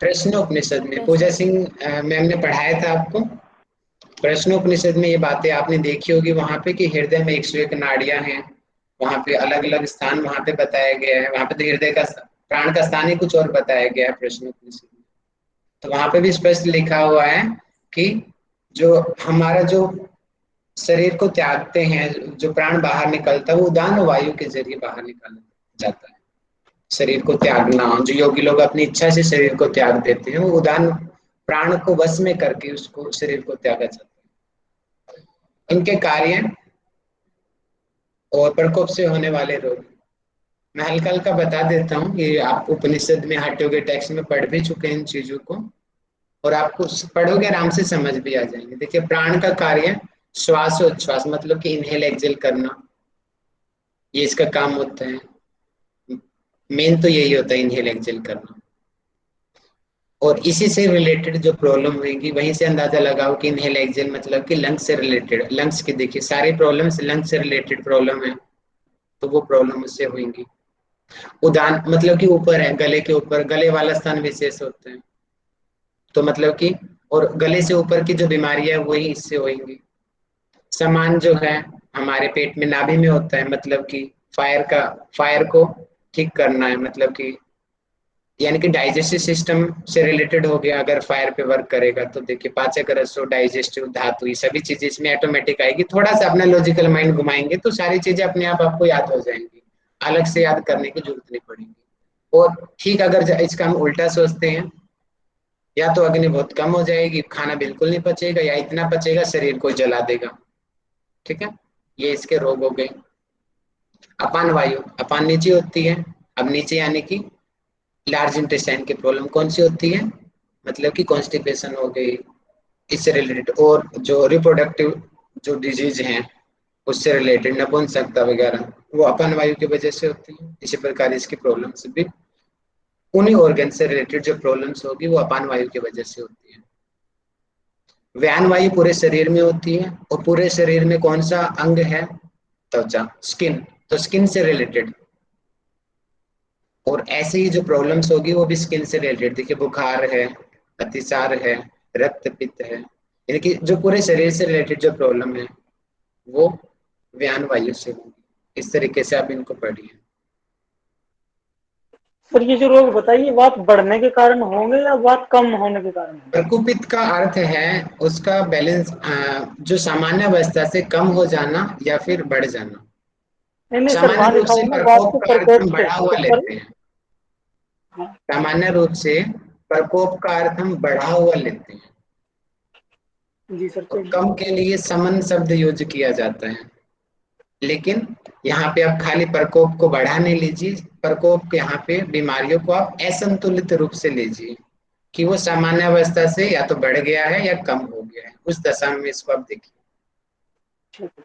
A: Prashnopanishad में पूजा सिंह मैम ने पढ़ाया था आपको। प्रश्नोपनिषद में ये बातें आपने देखी होगी, वहां पे कि हृदय में 101 नाड़ियां हैं, वहां पे अलग अलग स्थान वहां पे बताया गया है। वहां पे तो हृदय का प्राण का स्थान ही कुछ और बताया गया है प्रश्नोपनिषद में। तो वहां पे भी स्पष्ट लिखा हुआ है कि जो हमारा जो शरीर को त्यागते हैं, जो प्राण बाहर निकलता है वो उदान वायु के जरिए बाहर निकलता है। जाता है। शरीर को त्यागना, जो योगी लोग अपनी इच्छा से शरीर को त्याग देते हैं, वो उदान प्राण को वश में करके उसको शरीर को त्यागा जाता है। इनके कार्य और प्रकोप से होने वाले रोग मैं हल्का हल्का बता देता हूँ। ये आप उपनिषद में, हठयोगी टेक्स्ट में पढ़ भी चुके हैं इन चीजों को, और आपको पढ़ोगे आराम से समझ भी आ जाएंगे। देखिए, प्राण का कार्य श्वासोच्छ्वास, मतलब कि इनहेल एक्सेल करना, ये इसका काम होता है। मेन तो यही होता है, इनहेल एक्सेल करना। और इसी से रिलेटेड जो प्रॉब्लम होगी, वहीं से अंदाजा लगाओ कि इनहेल एक्सेल मतलब कि लंग्स से रिलेटेड। लंग्स की देखिए सारी प्रॉब्लम्स लंग्स से रिलेटेड प्रॉब्लम है, तो वो प्रॉब्लम उससे होंगी। उदान मतलब कि ऊपर है, गले के ऊपर, गले वाला स्थान विशेष होता है, तो मतलब कि, और गले से ऊपर की जो बीमारियां है वही इससे होंगी। समान जो है हमारे पेट में, नाभि में होता है, मतलब कि फायर को ठीक करना है, मतलब कि यानी कि डाइजेस्टिव सिस्टम से रिलेटेड हो गया। अगर फायर पे वर्क करेगा तो देखिए पाचक रसो, डाइजेस्टिव धातु, ये सभी चीजें इसमें ऑटोमेटिक आएगी। थोड़ा सा अपना लॉजिकल माइंड घुमाएंगे तो सारी चीजें अपने आप आपको याद हो जाएंगी, अलग से याद करने की जरूरत नहीं पड़ेगी। और ठीक, अगर इसका हम उल्टा सोचते हैं, या तो अग्नि बहुत कम हो जाएगी, खाना बिल्कुल नहीं पचेगा, या इतना पचेगा शरीर को जला देगा। ठीक है, ये इसके रोग हो गए। अपान वायु, अपान नीचे होती है। अब नीचे यानी कि लार्ज इंटेस्टाइन की प्रॉब्लम कौन सी होती है, मतलब कि कॉन्स्टिपेशन हो गई, इससे रिलेटेड। और जो रिप्रोडक्टिव जो डिजीज हैं उससे रिलेटेड, नपुंसकता वगैरह, वो अपान वायु की वजह से होती है। इसी प्रकार इसकी प्रॉब्लम्स भी उन्हीं ऑर्गन से रिलेटेड जो प्रॉब्लम्स होगी वो अपान वायु की वजह से होती है। व्यान वायु पूरे शरीर में होती है, और पूरे शरीर में कौन सा अंग है, त्वचा, स्किन, तो स्किन से रिलेटेड। और ऐसे ही जो प्रॉब्लम्स होगी वो भी स्किन से रिलेटेड। देखिए, बुखार है, अतिसार है, रक्त पित्त है, यानी कि जो पूरे शरीर से रिलेटेड जो प्रॉब्लम है वो व्यान वायु से होगी। इस तरीके से आप इनको पढ़िए।
B: सर ये जो रोग बताइए, बात बढ़ने के कारण होंगे या बात कम होने के कारण होंगे?
A: प्रकोपित का अर्थ है उसका बैलेंस, जो सामान्य अवस्था से कम हो जाना या फिर बढ़ जाना।
B: नहीं नहीं सर,
A: सामान्य
B: वहां
A: रूप
B: लिखा
A: से
B: हुआ ना, बात
A: प्रकोप
B: तो
A: का अर्थ
B: प्रकोप
A: हम
B: से
A: बढ़ा हुआ
B: तो
A: लेते हैं।
B: हाँ,
A: सामान्य रूप से प्रकोप का अर्थ हम बढ़ा हुआ लेते हैं,
B: जी सर
A: और
B: चाहिए।
A: कम के लिए समन शब्द यूज किया जाता है। लेकिन यहाँ पे आप खाली प्रकोप को बढ़ा नहीं लीजिए, प्रकोप के यहाँ पे बीमारियों को आप असंतुलित रूप से लीजिए, कि वो सामान्य अवस्था से या तो बढ़ गया है या कम हो गया है, उस दशा में इसको आप देखिए।
B: ठीक है।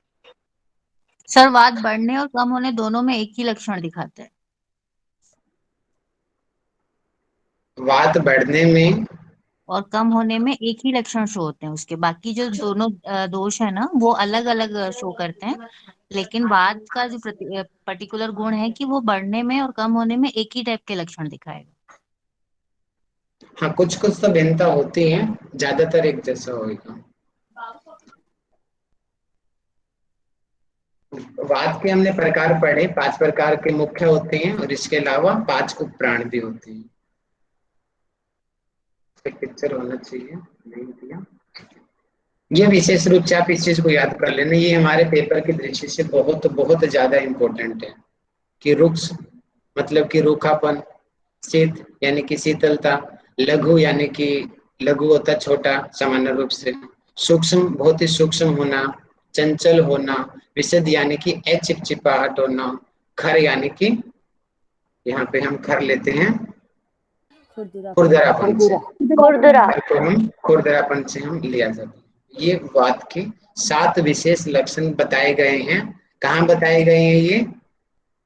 C: सर वात बढ़ने और कम होने दोनों में एक ही लक्षण दिखाते हैं।
A: वात बढ़ने में
C: और कम होने में एक ही लक्षण शो होते हैं उसके, बाकी जो दोनों दोष है ना वो अलग अलग शो करते हैं। लेकिन वात का जो पर्टिकुलर गुण है कि वो बढ़ने में और कम होने में एक ही टाइप के लक्षण दिखाएगा।
A: हाँ, कुछ कुछ तो भिन्नता होती है, ज्यादातर एक जैसा होगा। वात के हमने प्रकार पढ़े, 5 प्रकार के मुख्य होते हैं, और इसके अलावा 5 उप प्राण भी होते हैं। पिक्चर होना चाहिए, नहीं दिया। ये विशेष रूप से आप इस चीज को याद कर लेना, ये हमारे पेपर की दृष्टि से बहुत बहुत ज्यादा इंपॉर्टेंट है। कि रुक्ष मतलब कि रूखापन, शीत यानी कि शीतलता, लघु यानी कि लघु होता छोटा सामान्य रूप से, सूक्ष्म बहुत ही सूक्ष्म होना, चंचल होना, विशद यानी कि चिपचिपाहट होना, खर यानी कि यहाँ पे हम खर लेते हैं खुरदरापन से,
D: खुरदुरा।
A: तो हम खुरदरापन से हम लिया जाता है। ये वात के 7 विशेष लक्षण बताए गए हैं। कहाँ बताए गए हैं ये,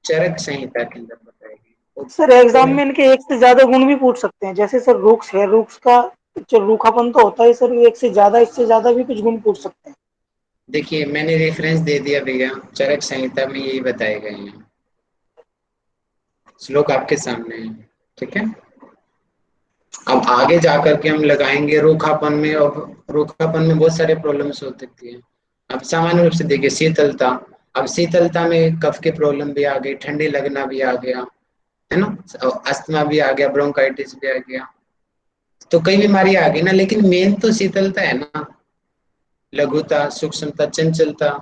A: चरक संहिता के अंदर बताए गए।
B: सर एग्जाम में इनके एक से ज्यादा गुण भी पूछ सकते हैं, जैसे सर रुक्ष है, रुक्ष का जो रूखापन तो होता है सर, एक से ज्यादा, इससे ज्यादा भी कुछ गुण पूछ सकते हैं।
A: देखिए, मैंने रेफरेंस दे दिया भैया, चरक संहिता में यही बताए गए हैं, श्लोक आपके सामने है। ठीक है, अब आगे जाकर के हम लगाएंगे रूखापन में, और रूखापन में बहुत सारे प्रॉब्लम्स हो सकती है। अब सामान्य रूप से देखिए शीतलता, अब शीतलता में कफ के प्रॉब्लम भी आ गई, ठंडी लगना भी आ गया, है ना, अस्थमा भी आ गया, ब्रोंकाइटिस भी आ गया, तो कई बीमारी आ गई ना। लेकिन मेन तो शीतलता है ना, लघुता, सूक्ष्मता, चंचलता,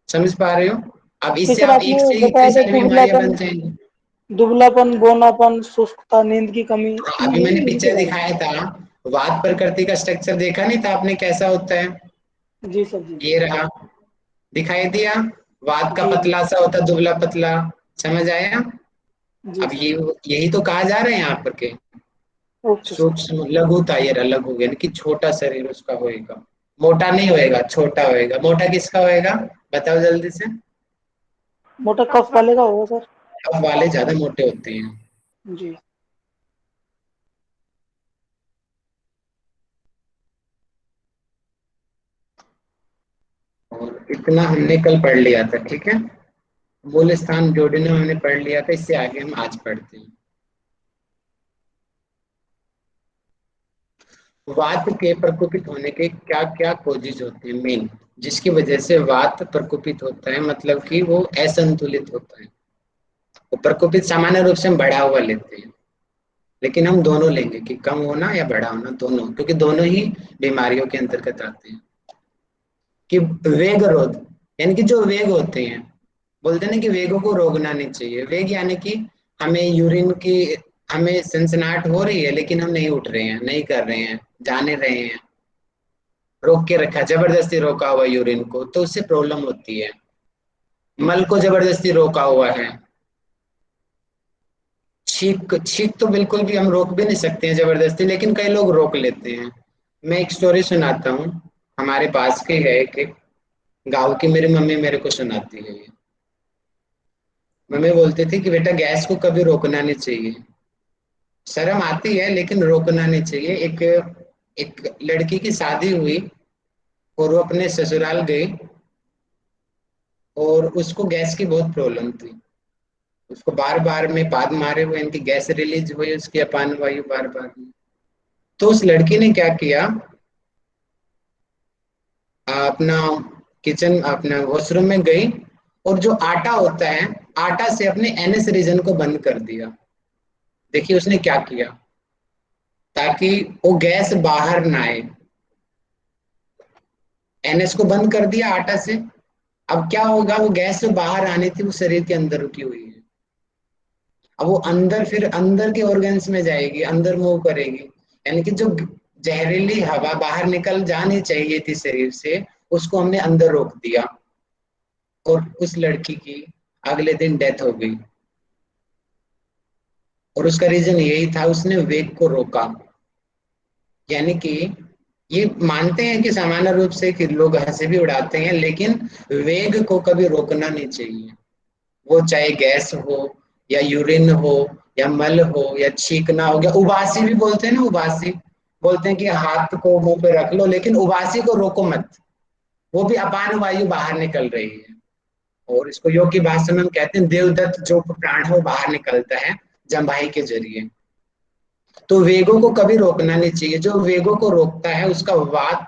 A: समझ पा रहे हो। अब
B: कि
A: इससे
B: सर
A: आप
B: आपने
A: एक से ही
B: बताया
A: इतनी
B: था
A: सारी बीमारियां
B: कुंडलापन,
A: बन जाएंगी।
B: दुबलापन, बौनापन, शुष्कता, नींद की कमी,
A: अभी मैंने
B: इनके
A: पिक्चर
B: बारे में।
A: दिखाया था, वात प्रकृति का स्ट्रक्चर देखा नहीं था आपने कैसा होता है?
B: जी सर जी।
A: ये रहा, दिखाई दिया। वात का
B: जी जी।
A: पतला सा होता है, दुबला पतला, समझ आया?
B: जी
A: अब
B: सर।
A: ये यही तो कहा जा रहे हैं यहाँ पर के
B: ओके सर।
A: सूक्ष्म लघुता, ये रहा लघु, यानी कि छोटा शरीर उसका होएगा, मोटा नहीं होएगा, छोटा होएगा। मोटा किसका होएगा बताओ जल्दी से?
B: मोटा कफ वाले का होगा सर।
A: कफ वाले ज्यादा मोटे होते हैं।
B: जी।
A: और इतना हमने कल पढ़ लिया था, ठीक है? मूल स्थान जोड़ना हमने पढ़ लिया था, इससे आगे हम आज पढ़ते हैं। वात के प्रकोपित होने के क्या क्या कोजेज होते हैं मेन, जिसकी वजह से वात प्रकोपित होता है, मतलब कि वो असंतुलित होता है। वो प्रकोपित सामान्य रूप से हम बढ़ा हुआ लेते हैं, लेकिन हम दोनों लेंगे कि कम होना या बढ़ा होना, दोनों, क्योंकि दोनों ही बीमारियों के अंतर्गत आते हैं। कि वेग रोध, यानी कि जो वेग होते हैं, बोलते हैं ना कि वेगों को रोकना नहीं चाहिए। वेग यानी कि हमें यूरिन की, हमें सनसनाहट हो रही है लेकिन हम नहीं उठ रहे हैं, नहीं कर रहे हैं, जाने रहे हैं, रोक के रखा, जबरदस्ती रोका हुआ यूरिन को, तो उससे प्रॉब्लम होती है। मल को जबरदस्ती रोका हुआ है, छींक छींक तो बिल्कुल भी हम रोक भी नहीं सकते हैं जबरदस्ती, लेकिन कई लोग रोक लेते हैं। मैं एक स्टोरी सुनाता हूँ, हमारे पास के है एक गांव की, मेरी मम्मी मेरे को सुनाती है ये। मम्मी बोलती थी कि बेटा गैस को कभी रोकना नहीं चाहिए, शर्म आती है लेकिन रोकना नहीं चाहिए। एक एक लड़की की शादी हुई और वो अपने ससुराल गई, और उसको गैस की बहुत प्रॉब्लम थी। उसको बार बार में पाद मारे हुए इनकी गैस रिलीज हुई, उसकी अपान वायु बार बार में। तो उस लड़की ने क्या किया, अपना किचन, अपना वॉशरूम में गई, और जो आटा होता है, आटा से अपने एनएस रीजन को बंद कर दिया। देखिए उसने क्या किया, ताकि वो गैस बाहर ना आए। एनएस को बंद कर दिया आटा से। अब क्या होगा, वो गैस जो बाहर आनी थी वो शरीर के अंदर रुकी हुई है। अब वो अंदर, फिर अंदर के ऑर्गन्स में जाएगी, अंदर मूव करेगी, यानी कि जो जहरीली हवा बाहर निकल जानी चाहिए थी शरीर से, उसको हमने अंदर रोक दिया। और उस लड़की की अगले दिन डेथ हो गई। और उसका रीजन यही था, उसने वेग को रोका। यानी कि ये मानते हैं कि सामान्य रूप से कि लोग हंसी भी उड़ाते हैं, लेकिन वेग को कभी रोकना नहीं चाहिए। वो चाहे गैस हो, या यूरिन हो, या मल हो, या छींकना हो गया, उबासी भी बोलते हैं ना, उबासी बोलते हैं कि हाथ को मुंह पे रख लो, लेकिन उबासी को रोको मत, वो भी अपान वायु बाहर निकल रही है। और इसको योग की भाषा में हम कहते हैं देवदत्त जो प्राण है वो बाहर निकलता है जम्भाई के जरिए। तो वेगों को कभी रोकना नहीं चाहिए, जो वेगों को रोकता है उसका वात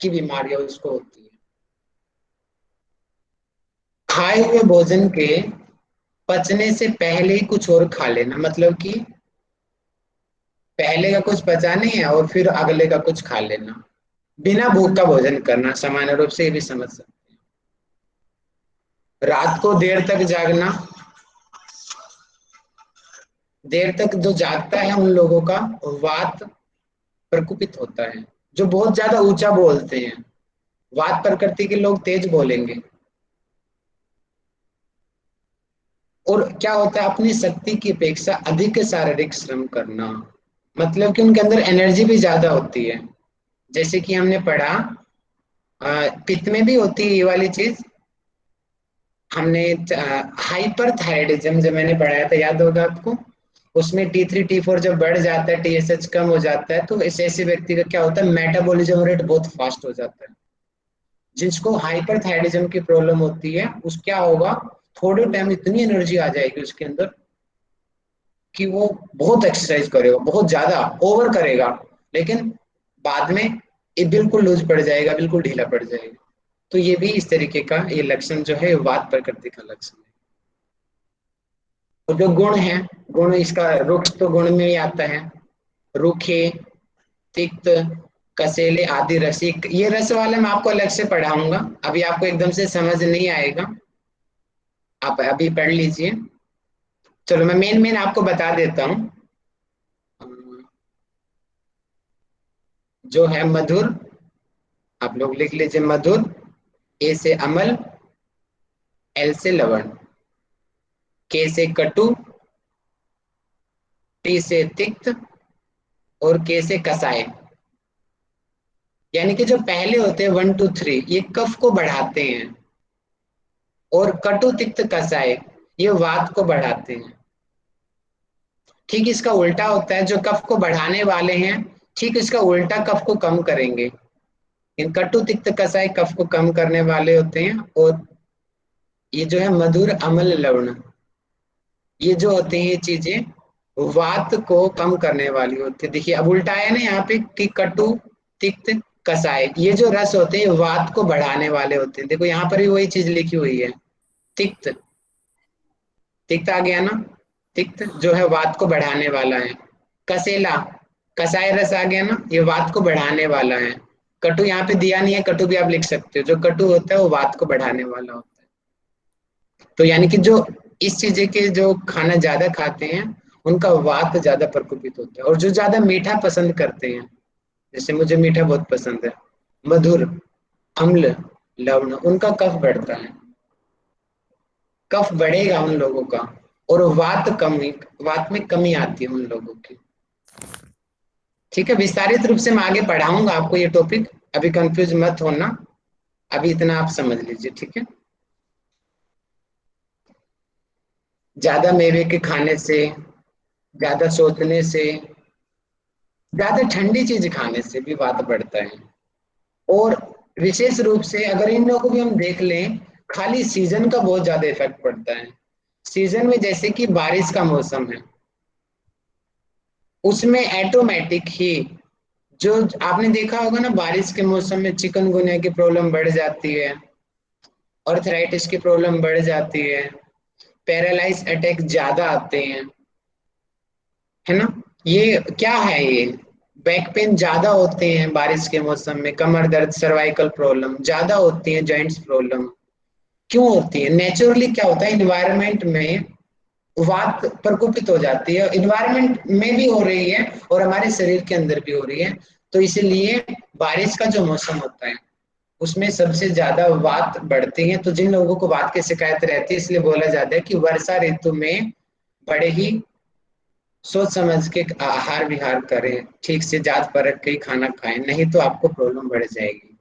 A: की बीमारियां उसको होती है। खाए हुए भोजन के पचने से पहले ही कुछ और खा लेना, मतलब कि पहले का कुछ पचा नहीं है और फिर अगले का कुछ खा लेना, बिना भूख का भोजन करना, सामान्य रूप से ये भी समझ सकते हैं। रात को देर तक जागना, देर तक जो जागता है उन लोगों का वात प्रकोपित होता है। जो बहुत ज्यादा ऊंचा बोलते हैं, वात प्रकृति के लोग तेज बोलेंगे। और क्या होता है, अपनी शक्ति की अपेक्षा अधिक शारीरिक श्रम करना, मतलब कि उनके अंदर एनर्जी भी ज्यादा होती है। जैसे कि हमने पढ़ा, पित्त में भी होती है ये वाली चीज। हमने हाइपर थायराइडिज्म जब मैंने पढ़ाया था, याद होगा आपको? उसमें T3 T4 जब बढ़ जाता है, TSH कम हो जाता है, तो इस ऐसे व्यक्ति का क्या होता है, मेटाबॉलिज्म रेट बहुत फास्ट हो जाता है। जिसको हाइपर थायराइडिज्म की प्रॉब्लम होती है, उस क्या होगा, थोड़े टाइम इतनी एनर्जी आ जाएगी उसके अंदर कि वो बहुत एक्सरसाइज करेगा, बहुत ज्यादा ओवर करेगा, लेकिन बाद में ये बिल्कुल लूज पड़ जाएगा, बिल्कुल ढीला पड़ जाएगा। तो ये भी इस तरीके का ये लक्षण जो है वात प्रकृति का लक्षण है। और जो गुण है, गुण इसका रुक्ष तो गुण में ही आता है, रूखे, तिक्त, कसेले आदि रसिक। ये रस वाले मैं आपको अलग से पढ़ाऊंगा, अभी आपको एकदम से समझ नहीं आएगा, आप अभी पढ़ लीजिए। चलो मैं मेन मेन आपको बता देता हूँ। जो है मधुर, आप लोग लिख लीजिए मधुर, ए से अमल, एल से लवण, के से कटु, टी से तिक्त और के से कसाय। यानी कि जो पहले होते हैं 1 2 3 ये कफ को बढ़ाते हैं, और कटु तिक्त कसाय ये वात को बढ़ाते हैं। ठीक इसका उल्टा होता है, जो कफ को बढ़ाने वाले हैं ठीक इसका उल्टा कफ को कम करेंगे। इन कटु तिक्त कसाय कफ को कम करने वाले होते हैं, और ये जो है मधुर अम्ल लवण ये जो होते हैं ये चीजें वात को कम करने वाली होती है। देखिए अब उल्टा है ना यहाँ पे कि कटु तिक्त कसाय ये जो रस होते हैं वात को बढ़ाने वाले होते हैं। देखो यहाँ पर भी वही चीज लिखी हुई है, तिक्त, तिक्त आ गया ना, तिक्त जो है वात को बढ़ाने वाला है। कसेला, कसाय रस आ गया ना, ये वात को बढ़ाने वाला है। कटु यहाँ पे दिया नहीं है, कटु भी आप लिख सकते हो, जो कटु होता है वो वात को बढ़ाने वाला होता है। तो यानी कि जो इस चीजें के जो खाना ज्यादा खाते हैं उनका वात ज्यादा प्रकोपित होता है। और जो ज्यादा मीठा पसंद करते हैं, जैसे मुझे मीठा बहुत पसंद है, मधुर अम्ल लवण, उनका कफ बढ़ता है, कफ बढ़ेगा उन लोगों का, और वात कमी, वात में कमी आती है उन लोगों की। ठीक है, विस्तारित रूप से मैं आगे पढ़ाऊंगा आपको ये टॉपिक, अभी कंफ्यूज मत होना, अभी इतना आप समझ लीजिए। ठीक है, ज्यादा मेवे के खाने से, ज्यादा सोचने से, ज्यादा ठंडी चीज खाने से भी वात बढ़ता है। और विशेष रूप से अगर इन लोगों को भी हम देख लें, खाली सीजन का बहुत ज्यादा इफेक्ट पड़ता है। सीजन में जैसे कि बारिश का मौसम है, उसमें ऑटोमेटिक ही जो आपने देखा होगा ना, बारिश के मौसम में चिकनगुनिया की प्रॉब्लम बढ़ जाती है, आर्थराइटिस की प्रॉब्लम बढ़ जाती है, पैरालाइज अटैक ज्यादा आते हैं, है ना। ये क्या है, ये बैक पेन ज्यादा होते हैं बारिश के मौसम में, कमर दर्द, सर्वाइकल प्रॉब्लम ज्यादा होती है, जॉइंट्स प्रॉब्लम क्यों होती है? नेचुरली क्या होता है, इन्वायरमेंट में वात प्रकोपित हो जाती है, इन्वायरमेंट में भी हो रही है और हमारे शरीर के अंदर भी हो रही है। तो इसीलिए बारिश का जो मौसम होता है उसमें सबसे ज्यादा वात बढ़ती है। तो जिन लोगों को वात की शिकायत रहती है, इसलिए बोला जाता है कि वर्षा ऋतु में बड़े ही सोच समझ के आहार विहार करें, ठीक से जांच परख के ही खाना खाएं, नहीं तो आपको प्रॉब्लम बढ़ जाएगी।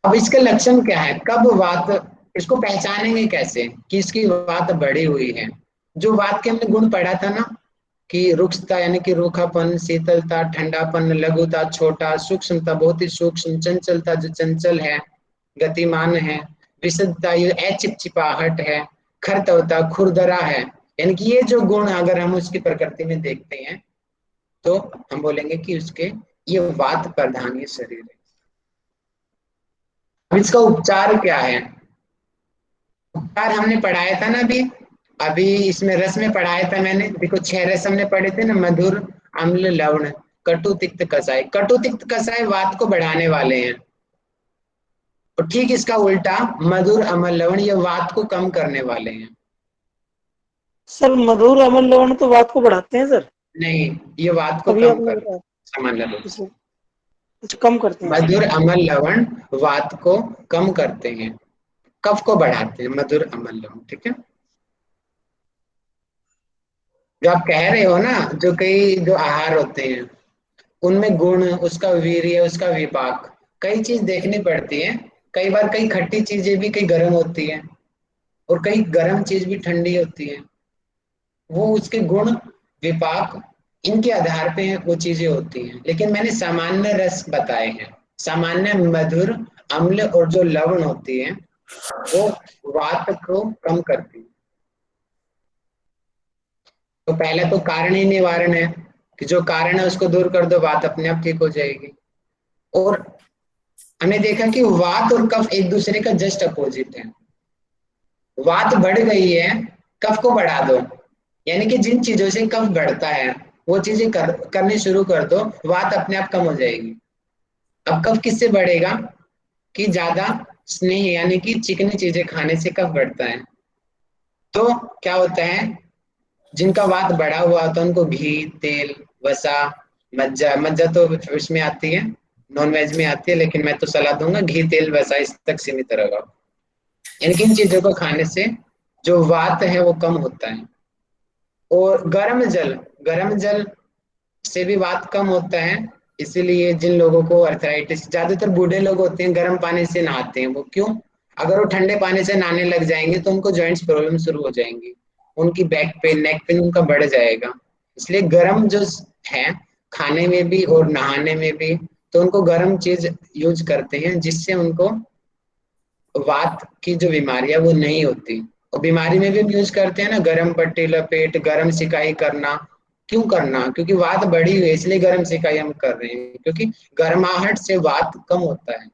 A: अब इसके लक्षण क्या है, कब वात, इसको पहचानेंगे कैसे कि इसकी वात बढ़ी हुई है? जो वात के हमने गुण पढ़ा था ना, कि रुक्षता यानी कि रूखापन, शीतलता, ठंडापन, लघुता, छोटा, सूक्ष्मता बहुत ही सूक्ष्म, चंचलता जो चंचल है, गतिमान है, विशुद्धता ये अचिपचिपाहट है, खरतवता खुरदरा है। यानी कि ये जो गुण अगर हम उसकी प्रकृति में देखते हैं तो हम बोलेंगे कि उसके ये वात प्रधान ये शरीर है। अब इसका उपचार क्या है? उपचार हमने पढ़ाया था ना अभी, अभी इसमें रस में पढ़ाया था मैंने। देखो 6 रस हमने पढ़े थे ना, मधुर अम्ल लवण कटु तिक्त कसाय। कटु तिक्त कसाय वात को बढ़ाने वाले हैं, और ठीक इसका उल्टा मधुर अम्ल लवण ये वात को कम करने वाले हैं।
B: सर मधुर अमल लवण तो वात को बढ़ाते हैं सर?
A: नहीं, ये वात को
B: अभी
A: कम
B: आपने
A: कर,
B: बताया
A: सामान्य रूप से
B: इसे कुछ कम करते हैं सर।
A: मधुर अम्ल लवण वात को कम करते हैं, कफ को बढ़ाते हैं मधुर अम्ल लवण। ठीक है, जो आप कह रहे हो ना, जो कई जो आहार होते हैं उनमें गुण, उसका वीर्य, उसका विपाक, कई चीज देखनी पड़ती है। कई बार कई खट्टी चीजें भी कई गर्म होती है, और कई गर्म चीज भी ठंडी होती है। वो उसके गुण, विपाक, इनके आधार पे वो चीजें होती हैं। लेकिन मैंने सामान्य रस बताए हैं, सामान्य मधुर अम्ल और जो लवण होती है वो वात को कम करती है। तो पहला तो कारण ही निवारण है, कि जो कारण है उसको दूर कर दो, वात अपने आप ठीक हो जाएगी। और हमने देखा कि वात और कफ एक दूसरे का जस्ट अपोजिट है। वात बढ़ गई है, कफ को बढ़ा दो, यानी कि जिन चीजों से कफ बढ़ता है वो चीजें करनी शुरू कर दो, वात अपने आप कम हो जाएगी। अब कफ किससे बढ़ेगा? कि ज्यादा स्नेह यानी कि चिकनी चीजें खाने से कफ बढ़ता है। तो क्या होता है, जिनका वात बढ़ा हुआ होता है उनको घी, तेल, वसा, मज्जा, मज्जा तो फिश में आती है, नॉन वेज में आती है, लेकिन मैं तो सलाह दूंगा घी, तेल, वसा इस तक सीमित रहो। इनकिन चीजों को खाने से जो वात है वो कम होता है। और गर्म जल से भी वात कम होता है। इसीलिए जिन लोगों को अर्थराइटिस, ज्यादातर बूढ़े लोग होते हैं गर्म पानी से नहाते हैं, वो क्यों? अगर वो ठंडे पानी से नहाने लग जाएंगे तो उनको जॉइंट्स प्रॉब्लम शुरू हो जाएंगी, उनकी बैक पेन, नेक पेन उनका बढ़ जाएगा। इसलिए गर्म जो है खाने में भी और नहाने में भी, तो उनको गर्म चीज यूज करते हैं जिससे उनको वात की जो बीमारी है वो नहीं होती। और बीमारी में भी हम यूज करते हैं ना, गर्म पट्टी लपेट, गर्म सिकाई करना। क्यों करना? क्योंकि वात बढ़ी हुई है, इसलिए गर्म सिकाई हम कर रहे हैं, क्योंकि गर्माहट से वात कम होता है।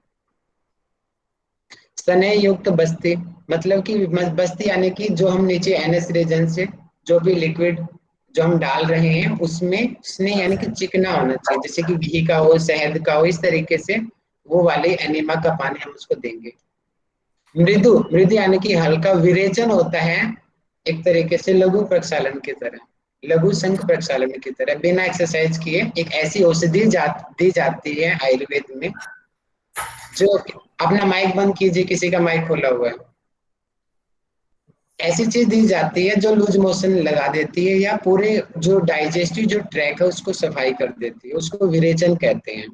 A: स्नेह युक्त बस्ती, मतलब कि बस्ती यानी कि जो हम नीचे एनएस रीजन से जो भी लिक्विड जो हम डाल रहे हैं उसमें स्नेह यानी कि चिकना होना चाहिए, जैसे कि घी का हो, शहद का हो, इस तरीके से वो वाले एनिमा का पानी हम उसको देंगे। मृदु, मृदु यानी कि हल्का विरेचन होता है, एक तरीके से लघु प्रक्षालन की तरह, लघु शंख प्रक्षालन की तरह, बिना एक्सरसाइज किए एक ऐसी औषधि दी जाती है आयुर्वेद में। जो, अपना माइक बंद कीजिए, किसी का माइक खोला हुआ है। ऐसी चीज दी जाती है जो लूज मोशन लगा देती है या पूरे जो डाइजेस्टिव जो ट्रैक है उसको सफाई कर देती है, उसको विरेचन कहते हैं।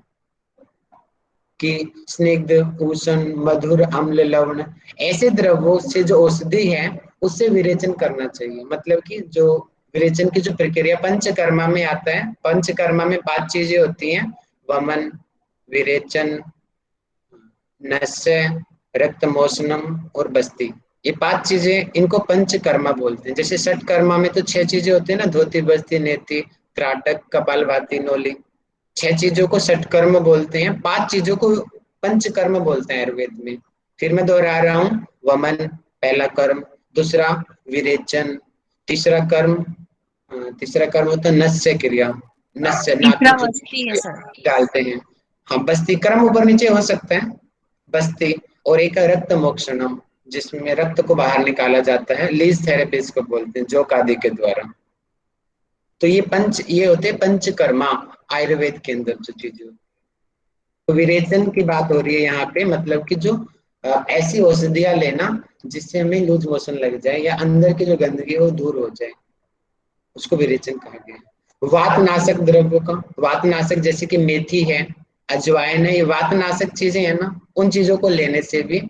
A: कि स्निग्ध, उष्ण, मधुर, अम्ल, लवण, ऐसे द्रवों से जो औषधि है उससे विरेचन करना चाहिए। मतलब कि जो विरेचन की जो प्रक्रिया पंचकर्मा में आता है, पंचकर्मा में 5 चीजें होती हैं, वमन, विरेचन, नस्य, रक्तमोचनम और बस्ती। ये 5 चीजें, इनको पंचकर्मा बोलते हैं। जैसे षटकर्मा में तो 6 चीजें होती है ना, धोती, बस्ती, नेति, त्राटक, कपालभाति, नौली। 6 चीजों को षटकर्म बोलते हैं, 5 चीजों को पंचकर्म बोलते हैं आयुर्वेद में। फिर मैं दोहरा रहा हूँ, वमन पहला कर्म, दूसरा विरेचन, तीसरा कर्म तीसरा कर्म होता है नस्य क्रिया, नस्य नाक
C: तीसरा
A: में जो
C: वस्ती है सर।
A: डालते हैं। हाँ, बस्ती क्रम ऊपर नीचे हो सकता है, बस्ती। और एक है रक्त मोक्षणम, जिसमें रक्त को बाहर निकाला जाता है, लीज थेरेपी इसको बोलते हैं, जोक आदि के द्वारा। तो ये होते हैं पंचकर्मा आयुर्वेद के अंदर जो चीजें। तो विरेचन की बात हो रही है यहाँ पे, मतलब कि जो ऐसी औषधियां लेना जिससे हमें लूज मोशन लग जाए या अंदर की जो गंदगी है वो दूर हो जाए, उसको विरेचन कहा गया है। वातनाशक द्रव्यों का, वातनाशक जैसे कि मेथी है, अजवाइन है, ये वातनाशक चीजें है ना, उन चीजों को लेने से भी।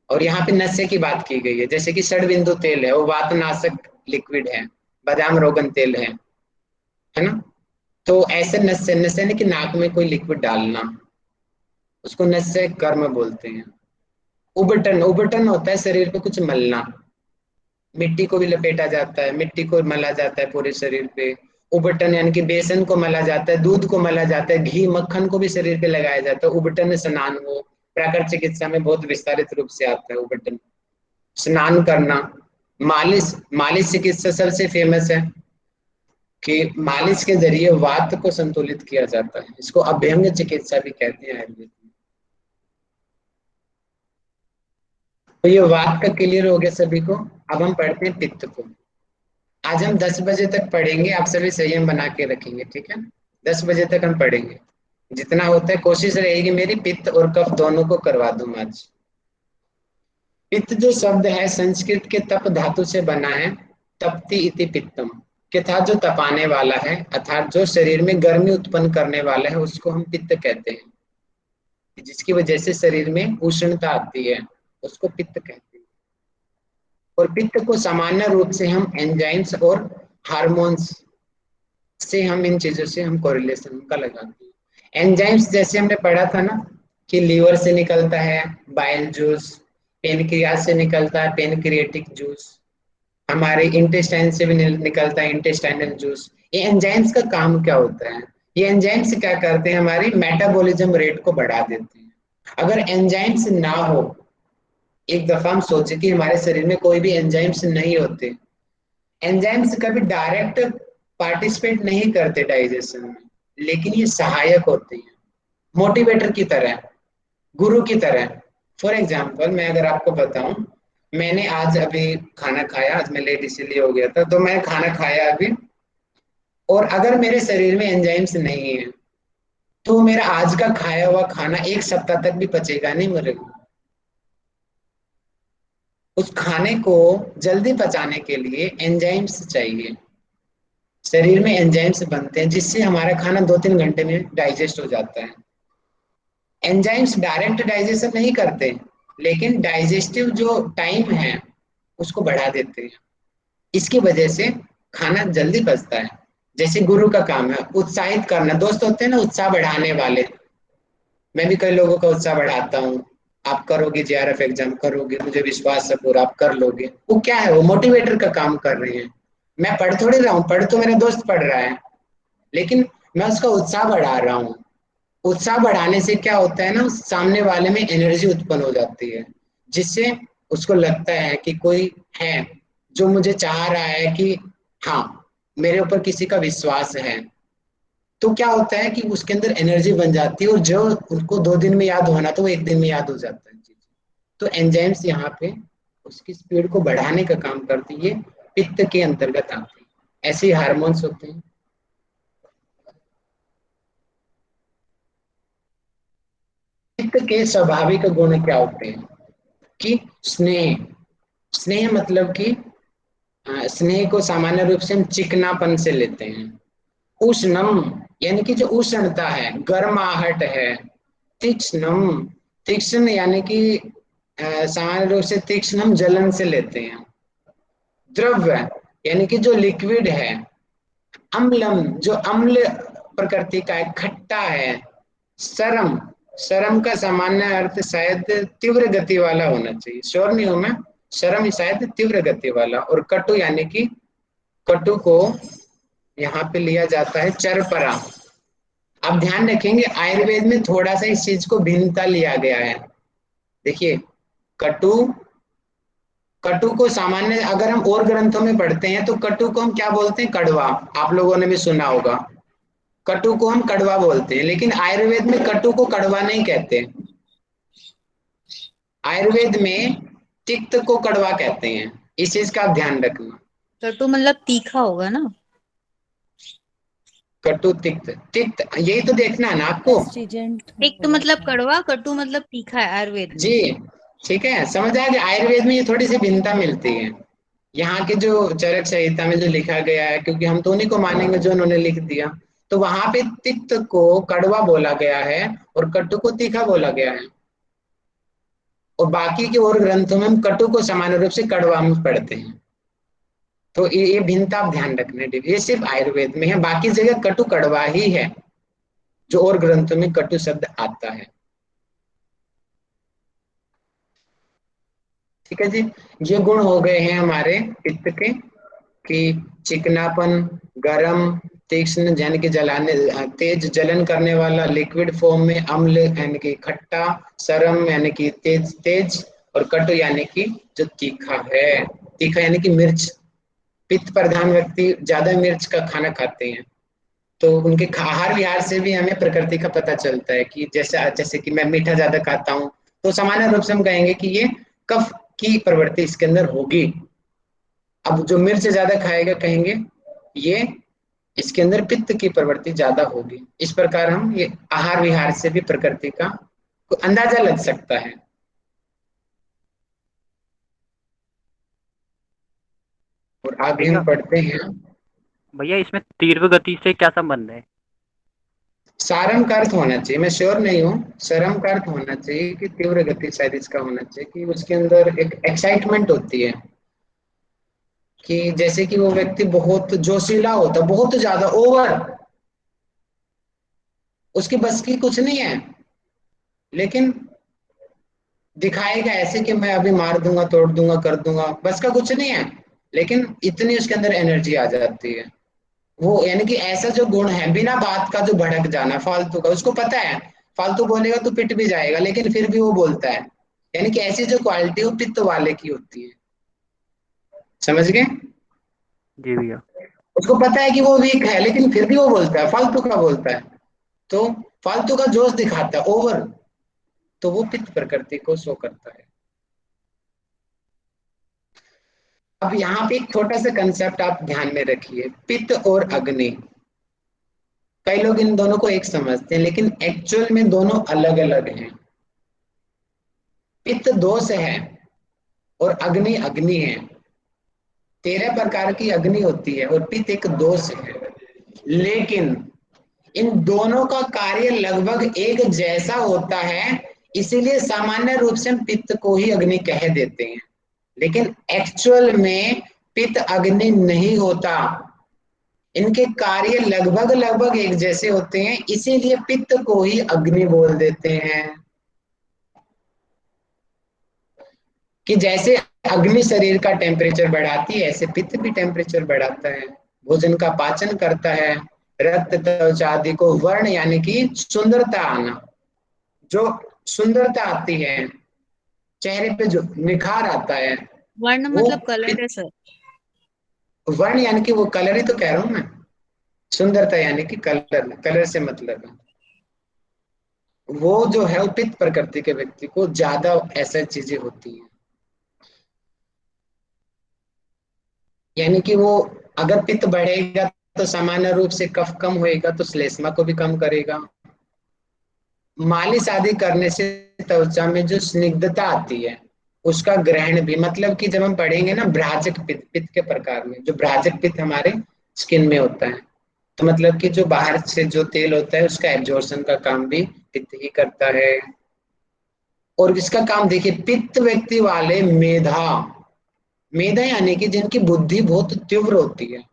A: और यहाँ पे नशे की बात की गई है, जैसे कि षडबिंदु तेल है, वो वातनाशक लिक्विड है, बादाम रोगन तेल है ना। तो ऐसे नशे, नशे यानी कि नाक में कोई लिक्विड डालना, उसको नशे कर्म बोलते हैं। उबटन, उबटन होता है शरीर पे कुछ मलना, मिट्टी को भी लपेटा जाता है, मिट्टी को मला जाता है पूरे शरीर पे। उबटन यानी कि बेसन को मला जाता है, दूध को मला जाता है, घी मक्खन को भी शरीर पे लगाया जाता है। उबटन स्नान, वो प्राकृतिक चिकित्सा में बहुत विस्तारित रूप से आता है उबटन स्नान करना। मालिश, मालिश चिकित्सा सबसे फेमस है कि मालिश के जरिए वात को संतुलित किया जाता है, इसको अभ्यंग चिकित्सा भी कहते हैं आयुर्वेद में। तो ये वात का क्लियर हो गया सभी को। अब हम पढ़ते हैं पित्त को। आज हम 10 बजे तक पढ़ेंगे, आप सभी संयम बना के रखेंगे, ठीक है? 10 बजे तक हम पढ़ेंगे, जितना होता है कोशिश रहेगी मेरी पित्त और कफ दोनों को करवा दूं आज। पित्त जो शब्द है संस्कृत के तप धातु से बना है, तप्ति इति पित्तम, के था जो तपाने वाला है, अर्थात जो शरीर में गर्मी उत्पन्न करने वाला है उसको हम पित्त कहते हैं, जिसकी वजह से शरीर में उष्णता आती है उसको पित्त कहते हैं। और पित्त को सामान्य रूप से हम एंजाइम्स और हार्मोन्स से, हम इन चीजों से हम कोरिलेशन का लगाते हैं। एंजाइम्स जैसे हमने पढ़ा था ना कि लीवर से निकलता है बाइल जूस, पेनक्रियास से निकलता है पेनक्रिएटिक जूस, हमारे इंटेस्टाइन से भी निकलता है इंटेस्टाइनल जूस। ये एंजाइम्स का काम क्या होता है? ये एंजाइम्स क्या करते हैं, हमारी मेटाबॉलिज्म रेट को बढ़ा देते हैं। अगर एंजाइम्स ना हो, एक दफा हम सोचे कि हमारे शरीर में कोई भी एंजाइम्स नहीं होते, एंजाइम्स कभी डायरेक्ट पार्टिसिपेट नहीं करते डाइजेशन में, लेकिन ये सहायक होते हैं, मोटिवेटर की तरह, गुरु की तरह। फॉर एग्जाम्पल मैं अगर आपको बताऊं, मैंने आज अभी खाना खाया, आज मैं लेट इसीलिए हो गया था, तो मैंने खाना खाया अभी, और अगर मेरे शरीर में एंजाइम्स नहीं है तो मेरा आज का खाया हुआ खाना एक सप्ताह तक भी पचेगा नहीं मेरे को। उस खाने को जल्दी पचाने के लिए एंजाइम्स चाहिए। शरीर में एंजाइम्स बनते हैं जिससे हमारा खाना 2-3 घंटे में डाइजेस्ट हो जाता है। एंजाइम्स डायरेक्ट डाइजेशन नहीं करते, लेकिन डाइजेस्टिव जो टाइम है उसको बढ़ा देते हैं। इसकी वजह से खाना जल्दी पचता है। जैसे गुरु का काम है उत्साहित करना, दोस्त होते हैं ना उत्साह बढ़ाने वाले, मैं भी कई लोगों का उत्साह बढ़ाता हूँ। आप करोगे, जेआरएफ एग्जाम करोगे, मुझे विश्वास है पूरा आप कर लोगे। वो क्या है, वो मोटिवेटर का काम कर रहे हैं। मैं पढ़ थोड़ी रहा हूँ, पढ़ तो मेरा दोस्त पढ़ रहा है, लेकिन मैं उसका उत्साह बढ़ा रहा हूँ। उत्साह बढ़ाने से क्या होता है ना, सामने वाले में एनर्जी उत्पन्न हो जाती है, जिससे उसको लगता है कि कोई है जो मुझे चाह रहा है कि हाँ, मेरे ऊपर किसी का विश्वास है। तो क्या होता है कि उसके अंदर एनर्जी बन जाती है, और जो उनको 2 दिन में याद होना तो वो एक दिन में याद हो जाता है चीज। तो एंजाइम्स यहाँ पे उसकी स्पीड को बढ़ाने का काम करती है, पित्त के अंतर्गत आती है। ऐसे ही हार्मोन्स होते हैं। पित्त के स्वाभाविक गुण क्या होते हैं कि स्नेह। स्नेह मतलब कि स्नेह को सामान्य रूप से हम चिकनापन से लेते हैं। उष्णम यानी कि जो उष्णता है, गर्माहट है। तीक्ष्णम, तीक्ष्ण यानी कि सामान्य रूप से तीक्ष्ण हम जलन से लेते हैं। द्रव्य यानी कि जो लिक्विड है। अम्लम जो अम्ल प्रकृति का है, खट्टा है। सरम, सरम का सामान्य अर्थ शायद तीव्र गति वाला होना चाहिए, श्योर नहीं हूं मैं, सरम शायद तीव्र गति वाला। और कटु यानी कि कटु को यहाँ पे लिया जाता है चरपरा। आप ध्यान रखेंगे आयुर्वेद में थोड़ा सा इस चीज को भिन्नता लिया गया है। देखिए, कटु, कटु को सामान्य अगर हम और ग्रंथों में पढ़ते हैं तो कटु को हम क्या बोलते हैं, कड़वा। आप लोगों ने भी सुना होगा, कटु को हम कड़वा बोलते हैं, लेकिन आयुर्वेद में कटु को कड़वा नहीं कहते। आयुर्वेद में तिक्त को कड़वा कहते हैं, इस चीज का आप ध्यान रखना।
C: कटु मतलब तीखा होगा ना।
A: कटु, तिक्त, तिक्त यही तो देखना है ना आपको।
C: तिक्त मतलब कड़वा, कटु मतलब तीखा है आयुर्वेद में।
A: जी, ठीक है, समझ आ गया। आयुर्वेद में ये थोड़ी सी भिन्नता मिलती है। यहाँ के जो चरक संहिता में जो लिखा गया है, क्योंकि हम तो उन्हीं को मानेंगे जो उन्होंने लिख दिया, तो वहां पे तिक्त को कड़वा बोला गया है और कटु को तीखा बोला गया है। और बाकी के और ग्रंथों में हम कटु को सामान्य रूप से कड़वा में पढ़ते हैं। तो ये भिन्नता आप ध्यान रखना। ये सिर्फ आयुर्वेद में है, बाकी जगह कटु कड़वा ही है, जो और ग्रंथों में कटु शब्द आता है। ठीक है जी, ये गुण हो गए हैं हमारे पित्त के, कि चिकनापन, गरम, तीक्ष्ण यानी कि जलाने, तेज जलन करने वाला, लिक्विड फॉर्म में, अम्ल यानी कि खट्टा, सरम यानी कि तेज तेज, और कटु यानी कि जो तीखा है। तीखा यानी कि मिर्च। पित्त प्रधान व्यक्ति ज्यादा मिर्च का खाना खाते हैं, तो उनके आहार विहार से भी हमें प्रकृति का पता चलता है कि जैसे जैसे कि मैं मीठा ज्यादा खाता हूँ तो सामान्य रूप से हम कहेंगे कि ये कफ की प्रवृत्ति इसके अंदर होगी। अब जो मिर्च ज्यादा खाएगा कहेंगे ये इसके अंदर पित्त की प्रवृत्ति ज्यादा होगी। इस प्रकार हम ये आहार विहार से भी प्रकृति का को अंदाजा लग सकता है। और आगे
E: भैया
A: हम पढ़ते हैं।
E: भैया इसमें तीव्र गति से क्या संबंध है?
A: सारम का अर्थ होना चाहिए, मैं श्योर नहीं हूँ, सरम का अर्थ होना चाहिए कि तीव्र गति शायद इसका होना चाहिए, कि उसके अंदर एक एक्साइटमेंट होती है, कि जैसे कि वो व्यक्ति बहुत जोशीला होता, बहुत ज्यादा ओवर, उसकी बस की कुछ नहीं है, लेकिन दिखाएगा ऐसे कि मैं अभी मार दूंगा, तोड़ दूंगा, कर दूंगा, बस का कुछ नहीं है, लेकिन इतनी उसके अंदर एनर्जी आ जाती है। वो यानी कि ऐसा जो गुण है, बिना बात का जो भड़क जाना, फालतू का, उसको पता है फालतू बोलेगा तो पिट भी जाएगा, लेकिन फिर भी वो बोलता है। यानी कि ऐसी जो क्वालिटी वो पित्त वाले की होती है। समझ गए?
E: जी भैया।
A: उसको पता है कि वो वीक है, लेकिन फिर भी वो बोलता है, फालतू का बोलता है, तो फालतू का जोश दिखाता है, ओवर, तो वो पित्त प्रकृति को शो करता है। अब यहाँ पे एक छोटा सा कंसेप्ट आप ध्यान में रखिए, पित्त और अग्नि। कई लोग इन दोनों को एक समझते हैं, लेकिन एक्चुअल में दोनों अलग अलग हैं। पित्त दोष है और अग्नि अग्नि है। 13 प्रकार की अग्नि होती है और पित्त एक दोष है, लेकिन इन दोनों का कार्य लगभग एक जैसा होता है, इसीलिए सामान्य रूप से हम पित्त को ही अग्नि कह देते हैं, लेकिन एक्चुअल में पित्त अग्नि नहीं होता। इनके कार्य लगभग लगभग एक जैसे होते हैं, इसीलिए पित्त को ही अग्नि बोल देते हैं। कि जैसे अग्नि शरीर का टेम्परेचर बढ़ाती है, ऐसे पित्त भी टेम्परेचर बढ़ाता है, भोजन का पाचन करता है, रक्त त्वचा आदि को वर्ण यानी कि सुंदरता आना, जो सुंदरता आती है चेहरे पे, जो निखार आता है,
C: वर्ण
A: वो
C: मतलब कलर है सर।
A: वर्ण यानी कि वो कलर ही तो कह रहा हूं मैं, सुंदरता यानी कि कलर, कलर से मतलब है वो जो है वो पित्त प्रकृति के व्यक्ति को ज्यादा ऐसा चीजें होती हैं। यानी कि वो अगर पित्त बढ़ेगा तो सामान्य रूप से कफ कम होएगा, तो श्लेष्मा को भी कम करेगा। मालिश आदि करने से त्वचा में जो स्निग्धता आती है उसका ग्रहण भी, मतलब कि जब हम पढ़ेंगे ना भ्राजक पित्त, पित्त के प्रकार में जो भ्राजक पित्त हमारे स्किन में होता है, तो मतलब कि जो बाहर से जो तेल होता है उसका एब्जॉर्प्शन का काम भी पित्त ही करता है। और इसका काम देखिए, पित्त व्यक्ति वाले मेधा, मेधा यानी कि जिनकी बुद्धि बहुत तीव्र होती है,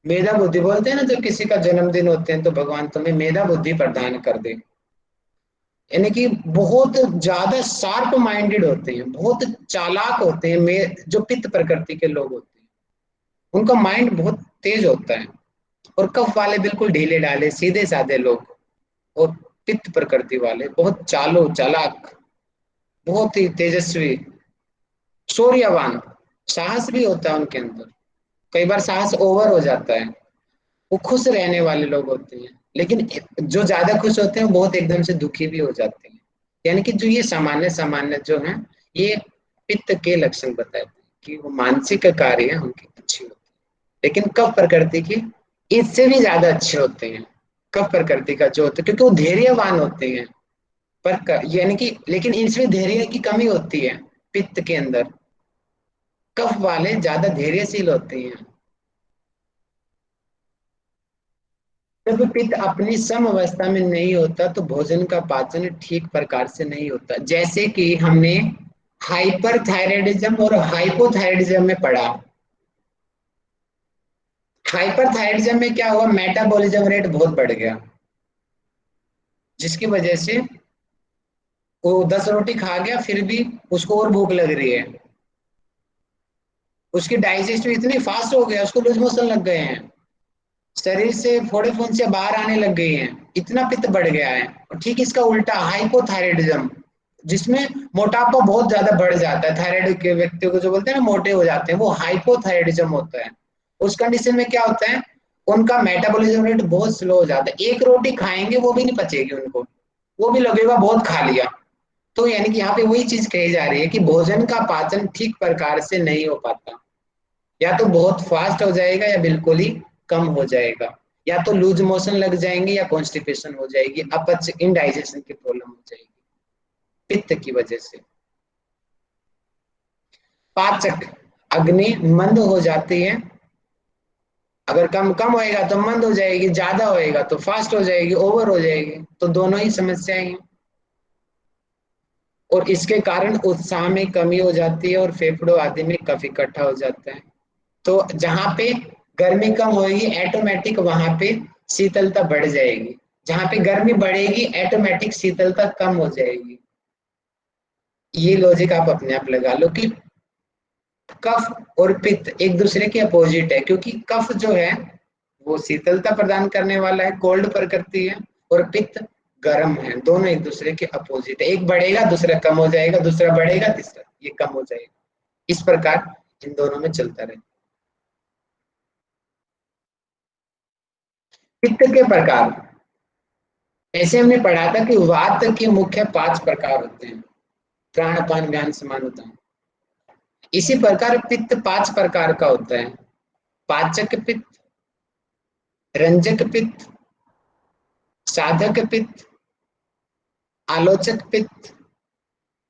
A: मेधा बुद्धि बोलते हैं ना, जब किसी का जन्मदिन होते हैं तो भगवान तुम्हें मेधा बुद्धि प्रदान कर दे, यानी कि बहुत ज्यादा शार्प माइंडेड होते हैं, बहुत चालाक होते हैं। जो पित्त प्रकृति के लोग होते हैं उनका माइंड बहुत तेज होता है, और कफ वाले बिल्कुल ढीले ढाले सीधे साधे लोग, और पित्त प्रकृति वाले बहुत चालू चालाक, बहुत ही तेजस्वी, शौर्यवान, साहस भी होता है उनके अंदर, कई बार साहस ओवर हो जाता है। वो खुश रहने वाले लोग होते हैं, लेकिन जो ज्यादा खुश होते हैं वो बहुत एकदम से दुखी भी हो जाते हैं। यानी कि जो ये सामान्य सामान्य जो है, ये पित्त के लक्षण बताते हैं कि वो मानसिक कार्य उनकी अच्छी होती है, लेकिन कफ प्रकृति की इससे भी ज्यादा अच्छे होते हैं। कफ प्रकृति का जो होता है, क्योंकि वो धैर्यवान होते हैं, यानी कि, लेकिन इनसे धैर्य की कमी होती है पित्त के अंदर, कफ वाले ज्यादा धैर्यशील होते हैं। जब पित्त अपनी सम अवस्था में नहीं होता तो भोजन का पाचन ठीक प्रकार से नहीं होता, जैसे कि हमने हाइपरथायराइडिज्म और हाइपोथायराइडिज्म में पढ़ा। हाइपरथायराइडिज्म में क्या हुआ, मेटाबॉलिज्म रेट बहुत बढ़ गया, जिसकी वजह से वो 10 रोटी खा गया फिर भी उसको और भूख लग रही है, उसकी डाइजेस्ट इतनी फास्ट हो गया, उसको लूज मोशन लग गए हैं, शरीर से फोड़े फुंसियां बाहर आने लग गई हैं, इतना पित्त बढ़ गया है। और ठीक इसका उल्टा हाइपोथायराइडिज्म, जिसमें मोटापा बहुत ज्यादा बढ़ जाता है, थायराइड के व्यक्तियों को जो बोलते हैं ना मोटे हो जाते हैं, वो हाइपोथायराइडिज्म होता है। उस कंडीशन में क्या होता है, उनका मेटाबॉलिज्म रेट बहुत स्लो हो जाता है, एक रोटी खाएंगे वो भी नहीं पचेगी उनको, वो भी लगेगा बहुत खा लिया। तो यानी कि यहाँ पे वही चीज कही जा रही है कि भोजन का पाचन ठीक प्रकार से नहीं हो पाता, या तो बहुत फास्ट हो जाएगा या बिल्कुल ही कम हो जाएगा, या तो लूज मोशन लग जाएंगे या कॉन्स्टिपेशन हो जाएगी, अपच इंडाइजेशन की प्रॉब्लम हो जाएगी पित्त की वजह से। पाचक अग्नि मंद हो जाती है, अगर कम कम होएगा तो मंद हो जाएगी, ज्यादा होएगा तो फास्ट हो जाएगी, ओवर हो जाएगी, तो दोनों ही समस्याएं हैं। और इसके कारण उत्साह में कमी हो जाती है और फेफड़ों आदि में कफ इकट्ठा हो जाता है। तो जहां पे गर्मी कम होगी ऑटोमेटिक वहां पे शीतलता बढ़ जाएगी, जहां पे गर्मी बढ़ेगी ऑटोमेटिक शीतलता कम हो जाएगी। ये लॉजिक आप अपने आप लगा लो कि कफ और पित्त एक दूसरे के अपोजिट है, क्योंकि कफ जो है वो शीतलता प्रदान करने वाला है, कोल्ड प्रकृति है, और पित्त गर्म है, दोनों एक दूसरे के अपोजिट है, एक बढ़ेगा दूसरा कम हो जाएगा, दूसरा बढ़ेगा तीसरा ये कम हो जाएगा, इस प्रकार इन दोनों में चलता रहेगा। पित्त के प्रकार, ऐसे हमने पढ़ा था कि वात के मुख्य 5 प्रकार होते हैं, प्राणपान व्यान समानुता। इसी प्रकार पित्त 5 प्रकार का होता है। पाचक पित्त, रंजक पित्त, साधक पित्त, आलोचक पित्त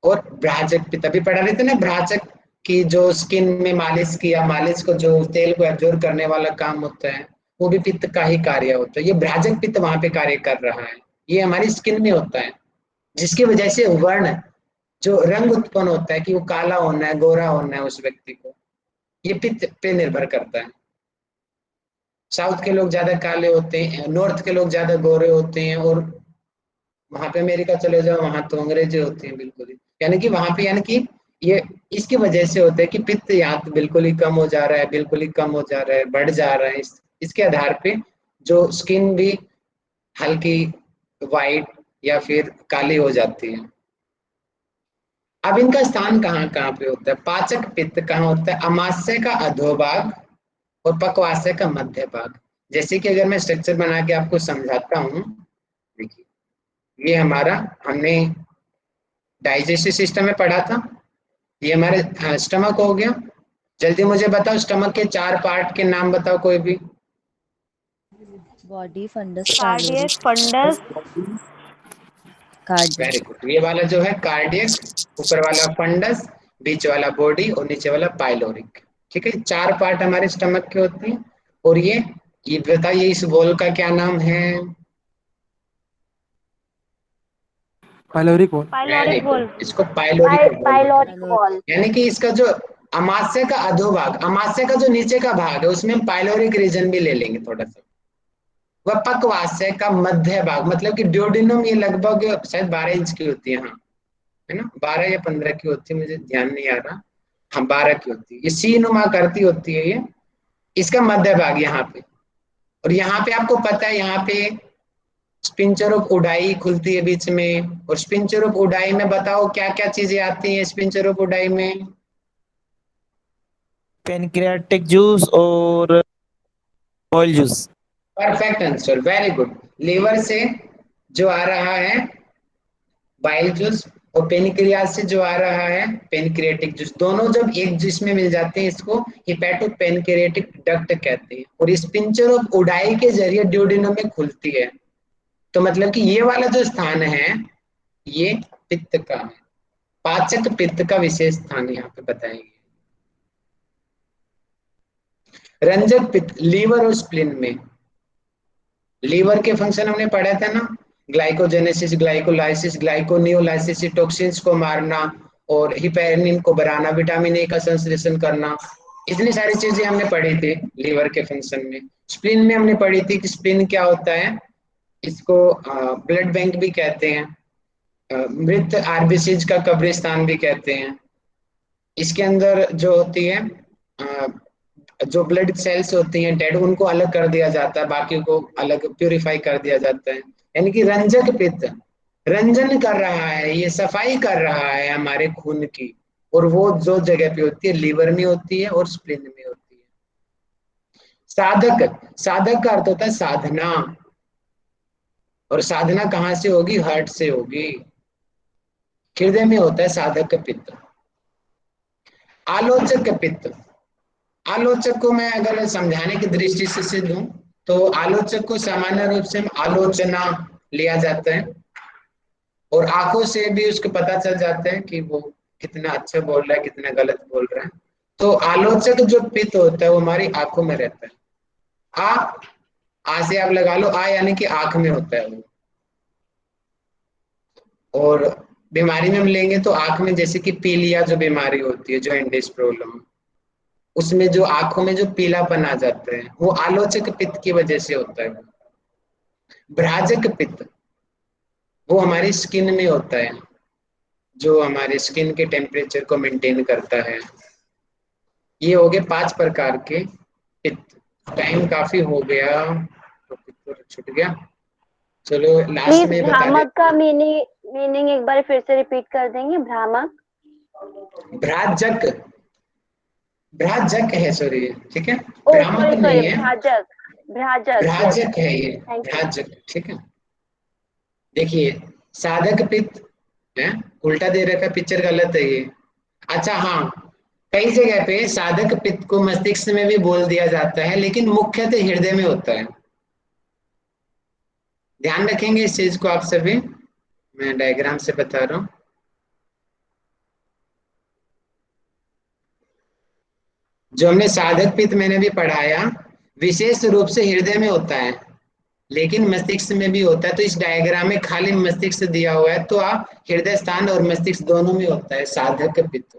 A: और भ्राजक पित्त। अभी पढ़ा रहे थे ना, भ्राजक की जो स्किन में मालिश किया, मालिश को जो तेल को एब्जॉर्ब करने वाला काम होता है, वो भी पित्त का ही कार्य होता है। ये भ्राजक पित्त वहां पे कार्य कर रहा है, ये हमारी स्किन में होता है, जिसकी वजह से वर्ण जो रंग उत्पन्न होता है कि वो काला होना है, गोरा होना है उस व्यक्ति को, ये पित्त पे निर्भर करता है। साउथ के लोग ज्यादा काले होते हैं, नॉर्थ के लोग ज्यादा गोरे होते हैं, और वहां पे अमेरिका चले जाओ वहां तो अंग्रेजी होते हैं बिल्कुल ही। यानी कि वहां पे, यानी कि ये इसकी वजह से होता है कि पित्त यहाँ तो बिल्कुल ही कम हो जा रहा है, बिल्कुल ही कम हो जा रहा है, बढ़ जा रहा है। इसके आधार पे जो स्किन भी हल्की वाइट या फिर काली हो जाती है। अब इनका स्थान कहाँ कहाँ पे होता है? पाचक पित्त कहाँ होता है? अमाशय का अधोभाग और पक्वाशय का मध्य भाग। जैसे कि अगर मैं स्ट्रक्चर बना के आपको समझाता हूँ, देखिए ये हमारा, हमने डाइजेस्टिव सिस्टम में पढ़ा था, ये हमारे स्टमक हो गया। जल्दी मुझे बताओ स्टमक के 4 पार्ट के नाम बताओ कोई भी।
F: Body, fundus,
D: cardiac, fundus,
F: cardiac.
A: Very good. ये वाला जो है कार्डियक, ऊपर वाला फंडस, बीच वाला बॉडी और नीचे वाला पाइलोरिक। ठीक है, 4 पार्ट हमारे स्टमक के होते हैं। और ये बताइए इस बॉल का क्या नाम है?
G: Pyloric wall.
A: Very
D: pyloric
A: good,
D: ball.
A: इसको पाइलोरिक बॉल बोलते
F: पाइलोरिक
A: हैं।
F: वॉल।
A: यानी कि इसका जो अमाशय का अधोभाग, अमाशय का जो नीचे का भाग है, उसमें हम पाइलोरिक रीजन भी ले लेंगे थोड़ा सा। वह पक्वाशय का मध्य भाग, मतलब कि ड्यूडेनम, ये लगभग शायद 12 इंच की होती है, हाँ है ना, 12 या 15 की होती है, मुझे ध्यान नहीं आ रहा। हाँ 12 की होती है, ये सी नुमा करती होती है ये। इसका मध्य भाग यहाँ पे, और यहाँ पे आपको पता है, यहाँ पे स्पिंचर ऑफ उडाई खुलती है बीच में। और स्पिंचर ऑफ उडाई में बताओ क्या क्या चीजें आती हैं स्पिंचर ऑफ उडाई में?
G: पेनक्रियाटिक जूस और oil juice.
A: Perfect answer, very good. Liver से जो आ रहा है बाइल जूस, और पेनक्रियास से जो आ रहा है पेनक्रियाटिक जूस, दोनों जब एक जूस में मिल जाते हैं, इसको हिपैटो पेनक्रियाटिक डक्ट कहते हैं। और इस पिंचर ऑफ उडाई के जरिए ड्यूडेनम में खुलती है। तो मतलब कि ये वाला जो स्थान है, ये पित्त का है। पाचक पित्त का विशेष स्थान यहाँ पे बताएंगे। रंजक पित्त लीवर और स्प्लीन में। लीवर के फंक्शन हमने पढ़ा था ना, ग्लाइकोजेनेसिस, ग्लाइकोलाइसिस, ग्लाइकोनियोलाइसिस, टॉक्सिन्स को मारना, और हिपेरिन को बढ़ाना, विटामिन ए का संश्लेषण करना। इतनी सारी चीजें हमने पढ़ी थी लीवर के फंक्शन में। स्प्लीन में हमने पढ़ी थी कि स्प्लीन क्या होता है, इसको ब्लड बैंक भी कहते हैं, मृत आरबीसीज का कब्रिस्तान भी कहते हैं। इसके अंदर जो होती है जो ब्लड सेल्स होती हैं डेड, उनको अलग कर दिया जाता है, बाकी को अलग प्यूरिफाई कर दिया जाता है। यानी कि रंजक पित्त रंजन कर रहा है, ये सफाई कर रहा है हमारे खून की। और वो जो जगह पे होती है, लीवर में होती है और स्प्लीन में होती है। साधक, साधक का अर्थ होता है साधना, और साधना कहाँ से होगी? हार्ट से होगी। हृदय में होता है साधक पित्त। आलोचक पित्त, आलोचक को मैं अगर समझाने की दृष्टि से दूं, तो आलोचक को सामान्य रूप से आलोचना लिया जाता है, और आंखों से भी उसको पता चल जाता है कि वो कितना अच्छा बोल रहा है, कितना गलत बोल रहा है। तो आलोचक जो पित्त होता है वो हमारी आंखों में रहता है। आ से आप लगा लो, आ यानी कि आंख में होता है वो। और बीमारी में हम लेंगे तो आंख में, जैसे कि पीलिया जो बीमारी होती है, जॉन्डिस प्रॉब्लम, उसमें जो आंखों में जो पीलापन आ जाता है, वो आलोचक पित्त की वजह से होता है। भ्राजक पित्त वो हमारी स्किन में होता है, जो हमारे स्किन के टेम्परेचर को मेंटेन करता है। ये हो गए 5 प्रकार के पित्त। टाइम काफी हो गया तो पित्त छूट गया। चलो लास्ट
F: प्लीज
A: में बता
F: भ्रामक
A: देते
F: का
A: हैं।
F: मीनिंग एक बार फिर से रिपीट कर देंगे। भ्रामक,
A: भ्राजक, भ्राजक है, सॉरी, ठीक है,
F: ओ
A: भ्रामक
F: सॉरी सॉरी,
A: नहीं है,
F: भ्राजक, भ्राजक, यस,
A: भ्राजक है ये,
F: थैंक यू।
A: भ्राजक, ठीक है। देखिए साधक पित्त है, उल्टा दे रखा, पिक्चर गलत है ये। अच्छा हाँ, कई जगह पे साधक पित्त को मस्तिष्क में भी बोल दिया जाता है, लेकिन मुख्यतः हृदय में होता है। ध्यान रखेंगे इस चीज को आप सभी, मैं डायग्राम से बता रहा हूं। जो हमने साधक पित्त मैंने भी पढ़ाया, विशेष रूप से हृदय में होता है, लेकिन मस्तिष्क में भी होता है। तो इस डायग्राम में खाली मस्तिष्क दिया हुआ है, तो आप हृदय स्थान और मस्तिष्क दोनों में होता है साधक पित्त।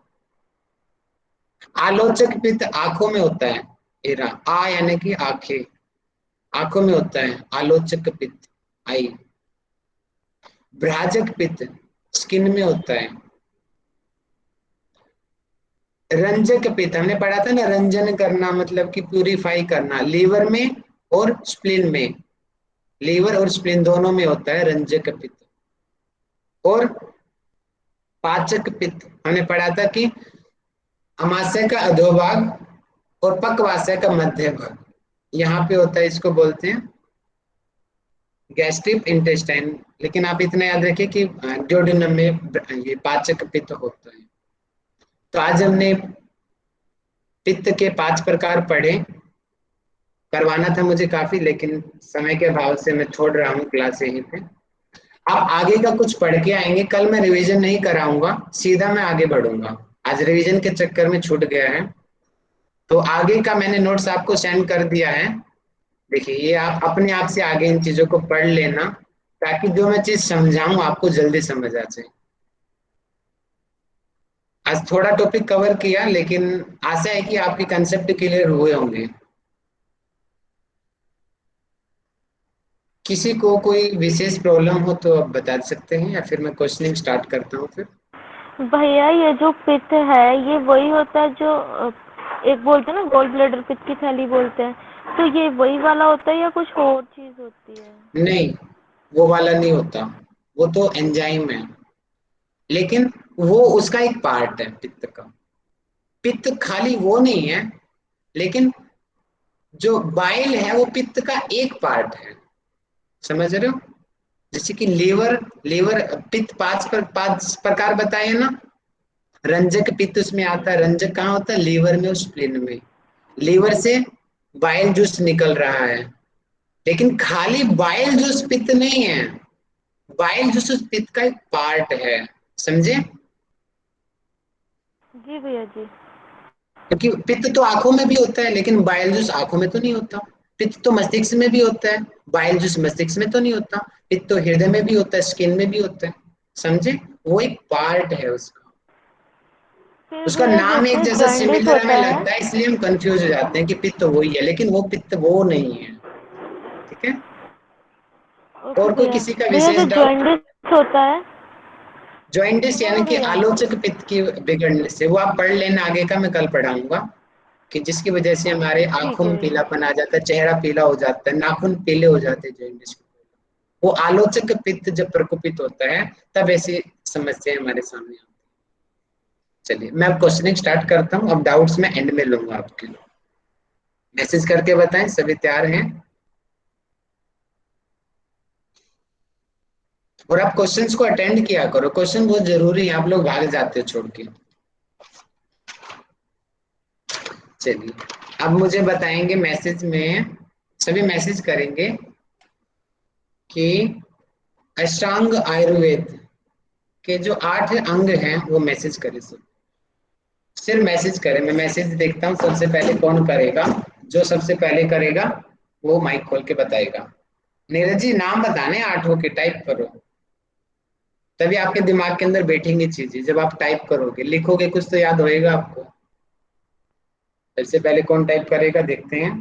A: आलोचक पित्त आंखों में होता है, एरा आ यानी कि आंखें, आंखों में होता है आलोचक पित्त, आई। भ्राजक पित्त स्किन में होता है। रंजक पित्त हमने पढ़ा था ना, रंजन करना मतलब कि प्यूरिफाई करना, लीवर में और स्प्लीन में, लीवर और स्प्लीन दोनों में होता है रंजक पित्त। और पाचक पित्त हमने पढ़ा था कि अमाशय का अधोभाग और पक्वाशय का मध्य भाग यहाँ पे होता है, इसको बोलते हैं गैस्ट्रिक इंटेस्टाइन। लेकिन आप इतना याद रखिए कि ड्यूडेनम में ये पाचक पित्त होता है। तो आज हमने पित्त के 5 प्रकार पढ़े, करवाना था मुझे काफी, लेकिन समय के अभाव से मैं छोड़ रहा हूँ क्लास यहीं पे। आप आगे का कुछ पढ़ के आएंगे, कल मैं रिवीजन नहीं कराऊंगा, सीधा मैं आगे बढ़ूंगा। आज रिवीजन के चक्कर में छूट गया है, तो आगे का मैंने नोट्स आपको सेंड कर दिया है। देखिए ये आप अपने आप से आगे इन चीजों को पढ़ लेना, ताकि जो मैं चीज समझाऊं आपको जल्दी समझ आ जाए। आज थोड़ा टॉपिक कवर किया, लेकिन आशा है कि आपके कंसेप्ट क्लियर हुए होंगे। किसी को कोई विशेष प्रॉब्लम हो तो आप बता सकते हैं, या फिर मैं क्वेश्चनिंग स्टार्ट करता हूँ फिर।
D: भैया ये जो पित्त है ये वही होता है जो एक बोलते हैं ना गोल ब्लैडर, पित्त की थैली बोलते हैं, तो ये वही वाला होता है या कुछ और चीज होती है?
A: नहीं, वो वाला नहीं होता, वो तो एंजाइम है, लेकिन वो उसका एक पार्ट है पित्त का। पित्त खाली वो नहीं है, लेकिन जो बाइल है वो पित्त का एक पार्ट है, समझ रहे हो? जैसे कि लीवर, लीवर पित्त 5 प्रकार बताए ना। रंजक पित्त उसमें आता है। रंजक कहाँ होता है? लीवर में और स्प्लीन में। लीवर से बाइल जूस निकल रहा है, लेकिन खाली बाइल जूस पित्त नहीं है, बाइल जूस उस पित्त का एक पार्ट है, समझे?
D: जी भैया जी।
A: क्योंकि पित्त तो आंखों में भी होता है, लेकिन बाइल जूस आंखों में तो नहीं होता। पित्त तो मस्तिष्क में भी होता है, बाइल जूस मस्तिष्क में तो नहीं होता। पित्त तो हृदय में भी होता है, स्किन में भी होता है, समझे? वो एक पार्ट है उसका।
D: फिर
A: उसका
D: भैया
A: नाम एक
D: जैसे
A: जैसा
D: जॉन्डिस
A: सिमिलर हमें
D: होता है।
A: लगता है, इसलिए हम कंफ्यूज हो जाते हैं कि पित्त वही है, लेकिन वो पित्त वो नहीं है। ठीक है?
D: ओके
A: और कोई
D: भैया।
A: किसी का
D: भैया जो
A: विशेष डाउट?
D: जॉन्डिस होता है।
A: जॉइंटिस यानी
D: हाँ
A: कि
D: भैया।
A: आलोचक पित्त की बिगड़ने से, वो आप पढ़ लेना, आगे का मैं कल पढ़ाऊंगा, कि जिसकी वजह से हमारे
D: ठीक
A: आंखों
D: है
A: में
D: भैया।
A: पीलापन आ जाता है, चेहरा पीला हो जाता है, नाखून पीले हो जाते हैं जॉइंटिस। वो आलोचक पित्त जब प्रकोपित होता है, तब ऐसी समस्याएं हमारे सामने आती है। चलिए मैं अब क्वेश्चनिंग स्टार्ट करता हूँ, अब डाउट्स मैं एंड में लूंगा आपके। मैसेज करके बताएं सभी तैयार हैं? और आप क्वेश्चंस को अटेंड किया करो, क्वेश्चन बहुत जरूरी है, आप लोग भाग जाते हो छोड़ के। चलिए अब मुझे बताएंगे मैसेज में, सभी मैसेज करेंगे कि अष्टांग आयुर्वेद के जो 8 अंग हैं वो मैसेज करें। सब सिर्फ मैसेज करें, मैं मैसेज देखता हूँ सबसे पहले कौन करेगा। जो सबसे पहले करेगा वो माइक खोल के बताएगा। नीरज जी नाम बताने 8 के, टाइप करो, तभी आपके दिमाग के अंदर बैठेंगी चीजें। जब आप टाइप करोगे, लिखोगे कुछ तो याद होएगा आपको। सबसे पहले कौन टाइप करेगा देखते हैं।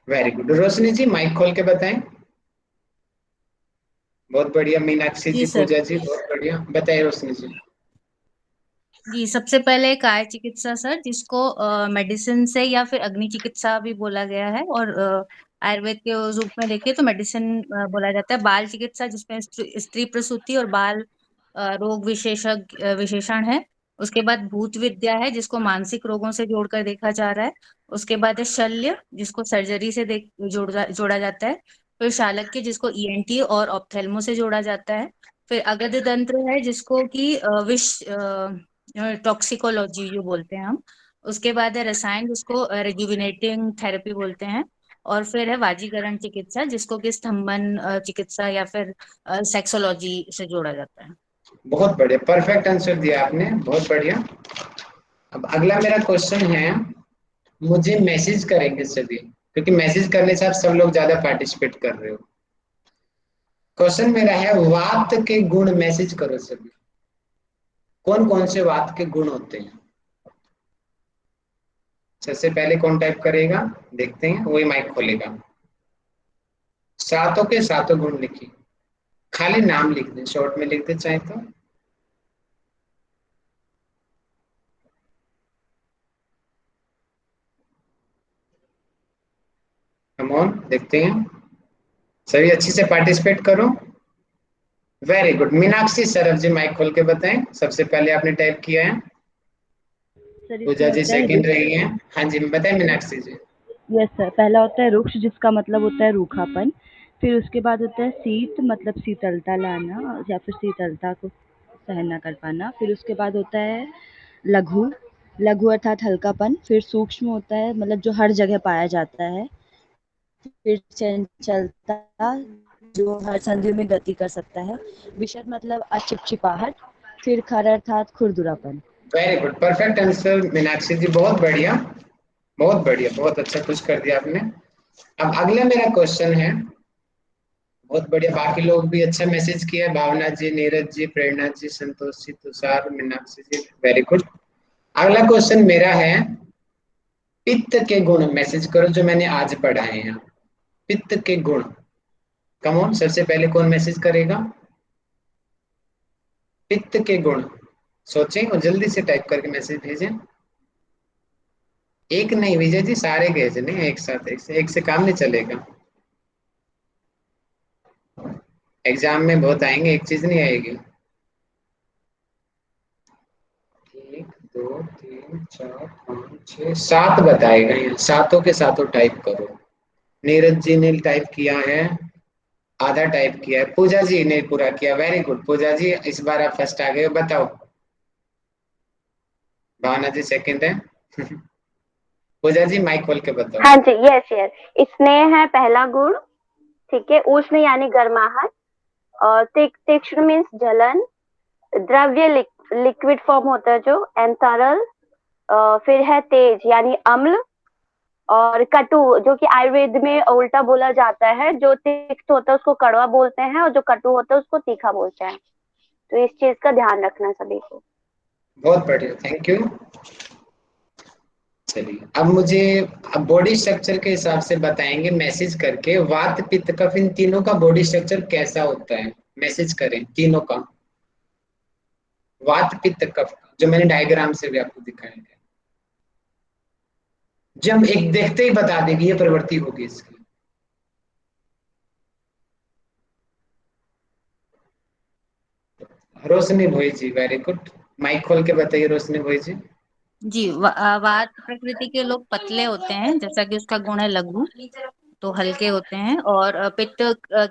A: वेरी गुड, रोशनी जी माइक खोल के बताएं। बहुत बढ़िया, मीनाक्षी
C: जी
A: जी,
C: सर।
A: पूजा जी, बहुत बढ़िया, बताइए रोशनी जी।
C: जी सबसे पहले काय चिकित्सा सर, जिसको मेडिसिन से या फिर अग्नि चिकित्सा भी बोला गया है, और आयुर्वेद के रूप में देखें तो मेडिसिन बोला जाता है। बाल चिकित्सा जिसमें स्त्री प्रसूति और बाल रोग विशेषज्ञ विशेषण है। उसके बाद भूत विद्या है, जिसको मानसिक रोगों से जोड़कर देखा जा रहा है। उसके बाद है शल्य, जिसको सर्जरी से जोड़ा जाता है। फिर शालक्य, जिसको ईएनटी और ऑप्थेल्मो से जोड़ा जाता है। फिर अगध तंत्र है, जिसको कि विष टॉक्सिकोलॉजी जो बोलते हैं हम। उसके बाद है रसायन, जिसको रिजुविनेटिंग थेरेपी बोलते हैं। और फिर है वाजीकरण चिकित्सा, जिसको कि स्तंभन चिकित्सा या फिर सेक्सोलॉजी से जोड़ा जाता है।
A: बहुत बढ़िया, परफेक्ट आंसर दिया आपने, बहुत बढ़िया। अब अगला मेरा क्वेश्चन है, मुझे मैसेज करेंगे सभी, क्योंकि मैसेज करने से आप सब लोग ज्यादा पार्टिसिपेट कर रहे हो। क्वेश्चन मेरा है, वात के गुण मैसेज करो सभी। कौन कौन से वात के गुण होते हैं? सबसे पहले कौन टाइप करेगा, देखते हैं, वही माइक खोलेगा। सातों के सातों गुण लिखिए, खाली नाम लिख दें, शॉर्ट में लिख दे चाहे तो। कम ऑन, देखते हैं, सभी अच्छे से पार्टिसिपेट करो। Very good. Meenakshi Saraf ji mike खोल के बताएं, सबसे पहले आपने टाइप किया है।
H: सर
A: पूजा
H: इसमें
A: जी
H: होता है
A: सेकंड रही हैं। हाँ जी बताएं मीनाक्षी जी।
H: यस सर, पहला होता है रुक्ष, जिसका मतलब होता है रूखापन। फिर उसके बाद होता है शीत, मतलब शीतलता लाना या फिर शीतलता को सहन न कर पाना। फिर उसके बाद होता है लघु, लघु अर्थात हल्कापन। फिर सूक्ष्म होता है मतलब जो हर जगह पाया जाता है। फिर चंचलता, जो हर संधि में गति कर सकता है। विषद मतलब अचिपचिपाहट। फिर खर अर्थात खुरदुरापन।
A: Very good, perfect answer Meenakshi ji, बहुत बढ़िया, बहुत बढ़िया, बहुत अच्छा कुछ कर दिया आपने। अब अगला मेरा क्वेश्चन है, बहुत बढ़िया, बाकी लोग भी अच्छा मैसेज किया, भावना जी, नीरज जी, प्रेरणा जी, संतोष जी, तुषार, मीनाक्षी जी, वेरी गुड। अगला क्वेश्चन मेरा है, पित्त के गुण मैसेज करो, जो मैंने आज पढ़ाए हैं। पित्त के गुण, कम ऑन, सबसे पहले कौन मैसेज करेगा? पित्त के गुण सोचें और जल्दी से टाइप करके मैसेज भेजें। एक नहीं विजय जी, सारे भेजने एक साथ, एक से काम नहीं चलेगा। एग्जाम में बहुत आएंगे, एक चीज नहीं आएगी। 1 2 3 4 5 6 7 बताएगा, यहाँ सातों के सातों टाइप करो। नीरज जी ने टाइप किया है, आधा टाइप किया है। पूजा जी ने पूरा किया, वेरी गुड पूजा जी, इस बार आप फर्स्ट आ गए हो, बताओ। भावना जी सेकंड है। पूजा जी माइक खोल के बताओ।
F: हाँ जी, यस यस। स्नेह है पहला गुण, ठीक है। उष्ण यानी गर्माहट, और तीक्ष्ण मीन्स जलन। द्रव्य लिक्विड फॉर्म होता है जो, एंड तरल। फिर है तेज यानी अम्ल, और कटु जो कि आयुर्वेद में उल्टा बोला जाता है, जो तिक्त होता है उसको कड़वा बोलते हैं, और जो कटु होता है उसको तीखा बोलते हैं। तो इस चीज का ध्यान रखना सभी को।
A: बहुत बढ़िया, थैंक यू। चलिए अब मुझे, अब बॉडी स्ट्रक्चर के हिसाब से बताएंगे मैसेज करके, वात पित्त कफ इन तीनों का बॉडी स्ट्रक्चर कैसा होता है, मैसेज करें तीनों का। वात पित्त कफ, जो मैंने डायग्राम से भी आपको दिखाया है, जब एक देखते ही बता देगी ये प्रवृत्ति होगी इसकी। रोशनी भोई जी, वेरी गुड, माइक खोल के बताइए रोशनी भोई जी।
C: जी, वात प्रकृति के लोग पतले होते हैं, जैसा कि उसका गुण है लघु, तो हल्के होते हैं। और पित्त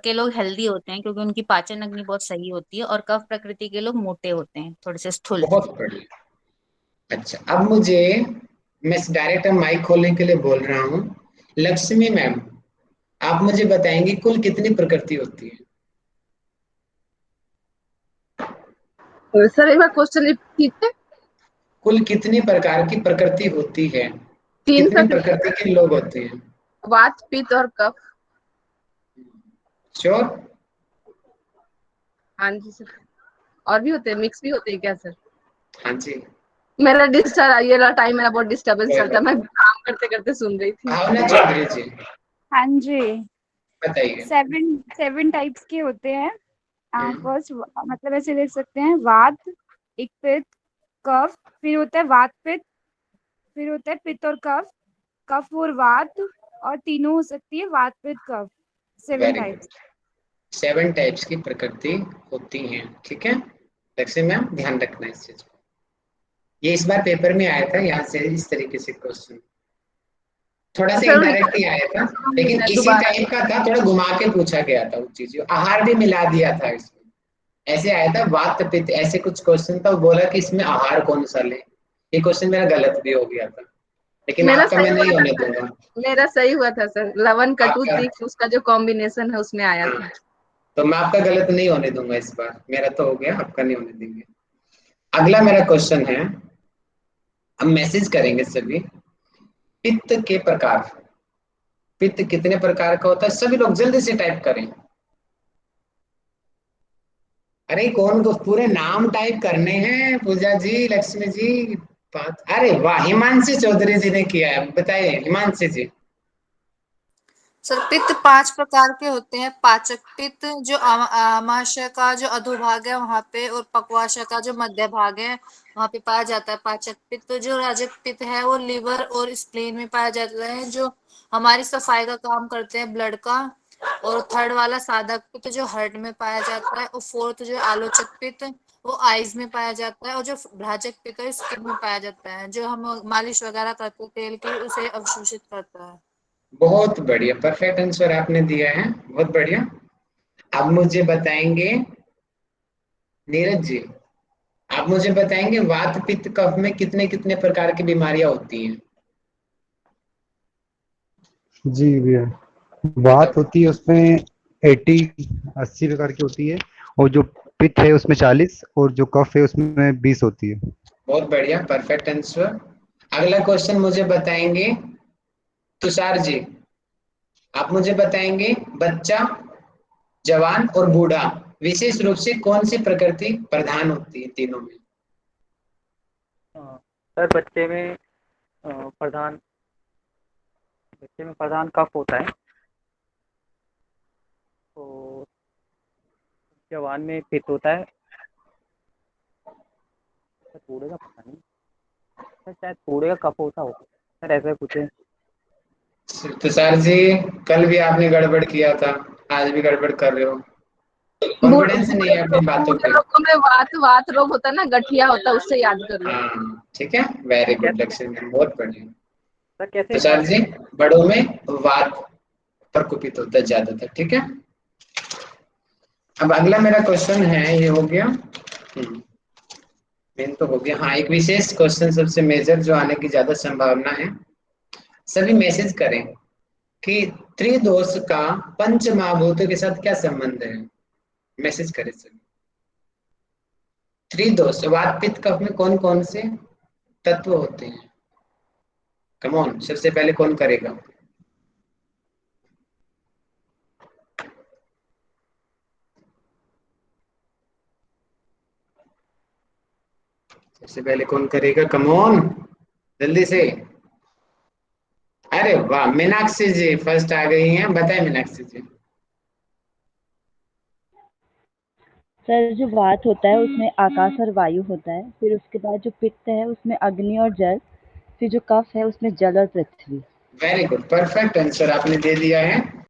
C: के लोग हेल्दी होते हैं, क्योंकि उनकी पाचन अग्नि बहुत सही होती है। और कफ प्रकृति के लोग मोटे होते हैं, थोड़े से स्थूल।
A: बहुत बढ़िया। अच्छा अब मुझे, मैं डायरेक्ट माइक खोलने के लिए बोल रहा हूँ। लक्ष्मी मैम, आप मुझे बताएंगे कुल कितनी प्रकृति होती है?
I: सर एक बार क्वेश्चन रिपीट कीजिए।
A: कुल कितनी प्रकार की प्रकृति होती है,
I: तीन
A: कितनी
I: प्रकृति,
A: प्रकृति के लोग होते हैं?
I: वात पित्त और कफ।
A: श्योर?
I: हाँ जी सर, और भी होते हैं, मिक्स भी होते हैं क्या सर?
A: हाँ जी।
I: मेरा डिस्टर्ब, ये वाला टाइम मेरा बहुत डिस्टर्बेंस
A: कोई
I: चलता है,
A: बात
I: मैं
A: नहीं।
I: काम करते करते सुन रही थी।
A: भावना चौधरी जी
J: हाँ जी,
A: बताइए।
J: 7 टाइप्स के होते हैं।
A: हम्म,
J: फर्स्ट मतलब ऐसे लिख सकते हैं, वात, एक पित्त, कफ, फिर होता है वात पित्त, फिर होता है पित्त और कफ, कफ और वात, और तीनों हो सकती है वात पित्त कफ। 7
A: वेरी गुड,
J: टाइप्स।
A: 7 टाइप्स की प्रकृति होती हैं, ठीक है। लक्ष्मी मैम ध्यान रखना इस चीज को। ये इस बार पेपर में आया था, यहाँ से इस तरीके से क्वेश्चन थोड़ा सा
I: सर
A: इनडायरेक्ट ही आया था, लेकिन इसी
I: दोबारा
A: टाइप का था, थोड़ा घुमा के पूछा गया था वो चीज, आहार भी मिला दिया था इसमें। ऐसे आया था वात पित्त, ऐसे कुछ क्वेश्चन था, वो बोला कि इसमें आहार कौन सा ले। ये क्वेश्चन मेरा गलत भी हो गया था, लेकिन
I: मेरा
A: आपका
I: सही
A: मैं
I: हुआ
A: नहीं
I: था
A: होने
I: सर।
A: दूंगा।
I: मेरा सही हुआ था सर, लवन कटु
A: आपका
I: तीक्ष्ण उसका जो कॉम्बिनेशन है उसमें आया
A: हाँ,
I: था।
A: तो मैं आपका गलत नहीं होने दूंगा इस बार, मेरा तो हो गया, आपका नहीं होने देंगे। अगला मेरा क्वेश्चन है, हम मैसेज करेंगे सभी, पित्त के प्रकार। पित्त कितने प्रकार का होता है, सभी लोग जल्दी से टाइप करें। अरे कौन को पूरे नाम टाइप करने हैं, पूजा जी, लक्ष्मी जी, बात, अरे वाह, हिमांशी चौधरी जी ने किया है, बताइए हिमांशी जी।
K: सर पित्त 5 प्रकार के होते हैं। पाचक पित्त जो आमाशय का जो अधोभाग है वहां पे, और पक्वाशय का जो मध्य भाग है वहां पे पाया जाता है पाचक पित्त। जो राजक पित्त है वो लिवर और स्प्लीन में पाया जाता है, जो हमारी सफाई का काम करते हैं ब्लड का। और थर्ड वाला साधक पित्त जो हार्ट में पाया जाता है। और फोर्थ जो आलोचक पित्त वो आईज में पाया जाता है। और जो भ्राजक पित्त है स्किन में पाया जाता है, जो हम मालिश वगैरह करते हैं तेल की, उसे अवशोषित करता है।
A: बहुत बढ़िया, परफेक्ट आंसर आपने दिया है, बहुत बढ़िया। अब मुझे बताएंगे नीरज जी, आप मुझे बताएंगे वात पित्त कफ में कितने कितने प्रकार की बीमारियां होती हैं।
L: जी भैया, बात होती है उसमें 80 प्रकार की होती है, और जो पित्त है उसमें 40, और जो कफ है उसमें 20 होती है।
A: बहुत बढ़िया, परफेक्ट आंसर। अगला क्वेश्चन मुझे बताएंगे तुषार जी, आप मुझे बताएंगे बच्चा, जवान और बूढ़ा विशेष रूप से कौन सी प्रकृति प्रधान होती है तीनों में।
E: सर बच्चे में प्रधान कफ होता है, और जवान में पित्त होता है। सर बूढ़े का पता नहीं, सर शायद बूढ़े का कफ होता होगा सर, ऐसा कुछ है।
A: तुषार जी, कल भी आपने गड़बड़ किया था, आज भी गड़बड़ कर रहे हो, कॉन्फिडेंस नहीं है अपनी बातों
I: बूढ़े
A: पे।
I: लोगों में वात वात रोग होता है ना, गठिया होता है, उससे याद कर लो।
A: हाँ ठीक है, वेरी गुड लक्ष्मी, बहुत बढ़िया।
E: सर कैसे
A: तुषार जी, बड़ों में वात प्रकोपित होता है ज्यादातर, ठीक है। अब अगला मेरा क्वेश्चन है, ये हो गया मेन तो हो गया। हाँ, एक विशेष क्वेश्चन सबसे मेजर जो आने की ज्यादा संभावना है, सभी मैसेज करें कि त्रिदोष का पंच महाभूतों के साथ क्या संबंध है। मैसेज करें सभी। त्रिदोष वात पित्त कफ में कौन कौन से तत्व होते हैं, कम ऑन, सबसे पहले कौन करेगा। सबसे पहले कौन करेगा, कम ऑन, जल्दी से। अरे वाह, मीनाक्षी जी फर्स्ट आ गई हैं, बताए मीनाक्षी जी।
H: सर जो वात होता है उसमें आकाश और वायु होता है, फिर उसके बाद जो पित्त है उसमें अग्नि और जल, फिर जो कफ है उसमें जल और पृथ्वी।
A: वेरी गुड, परफेक्ट आंसर आपने दे दिया है।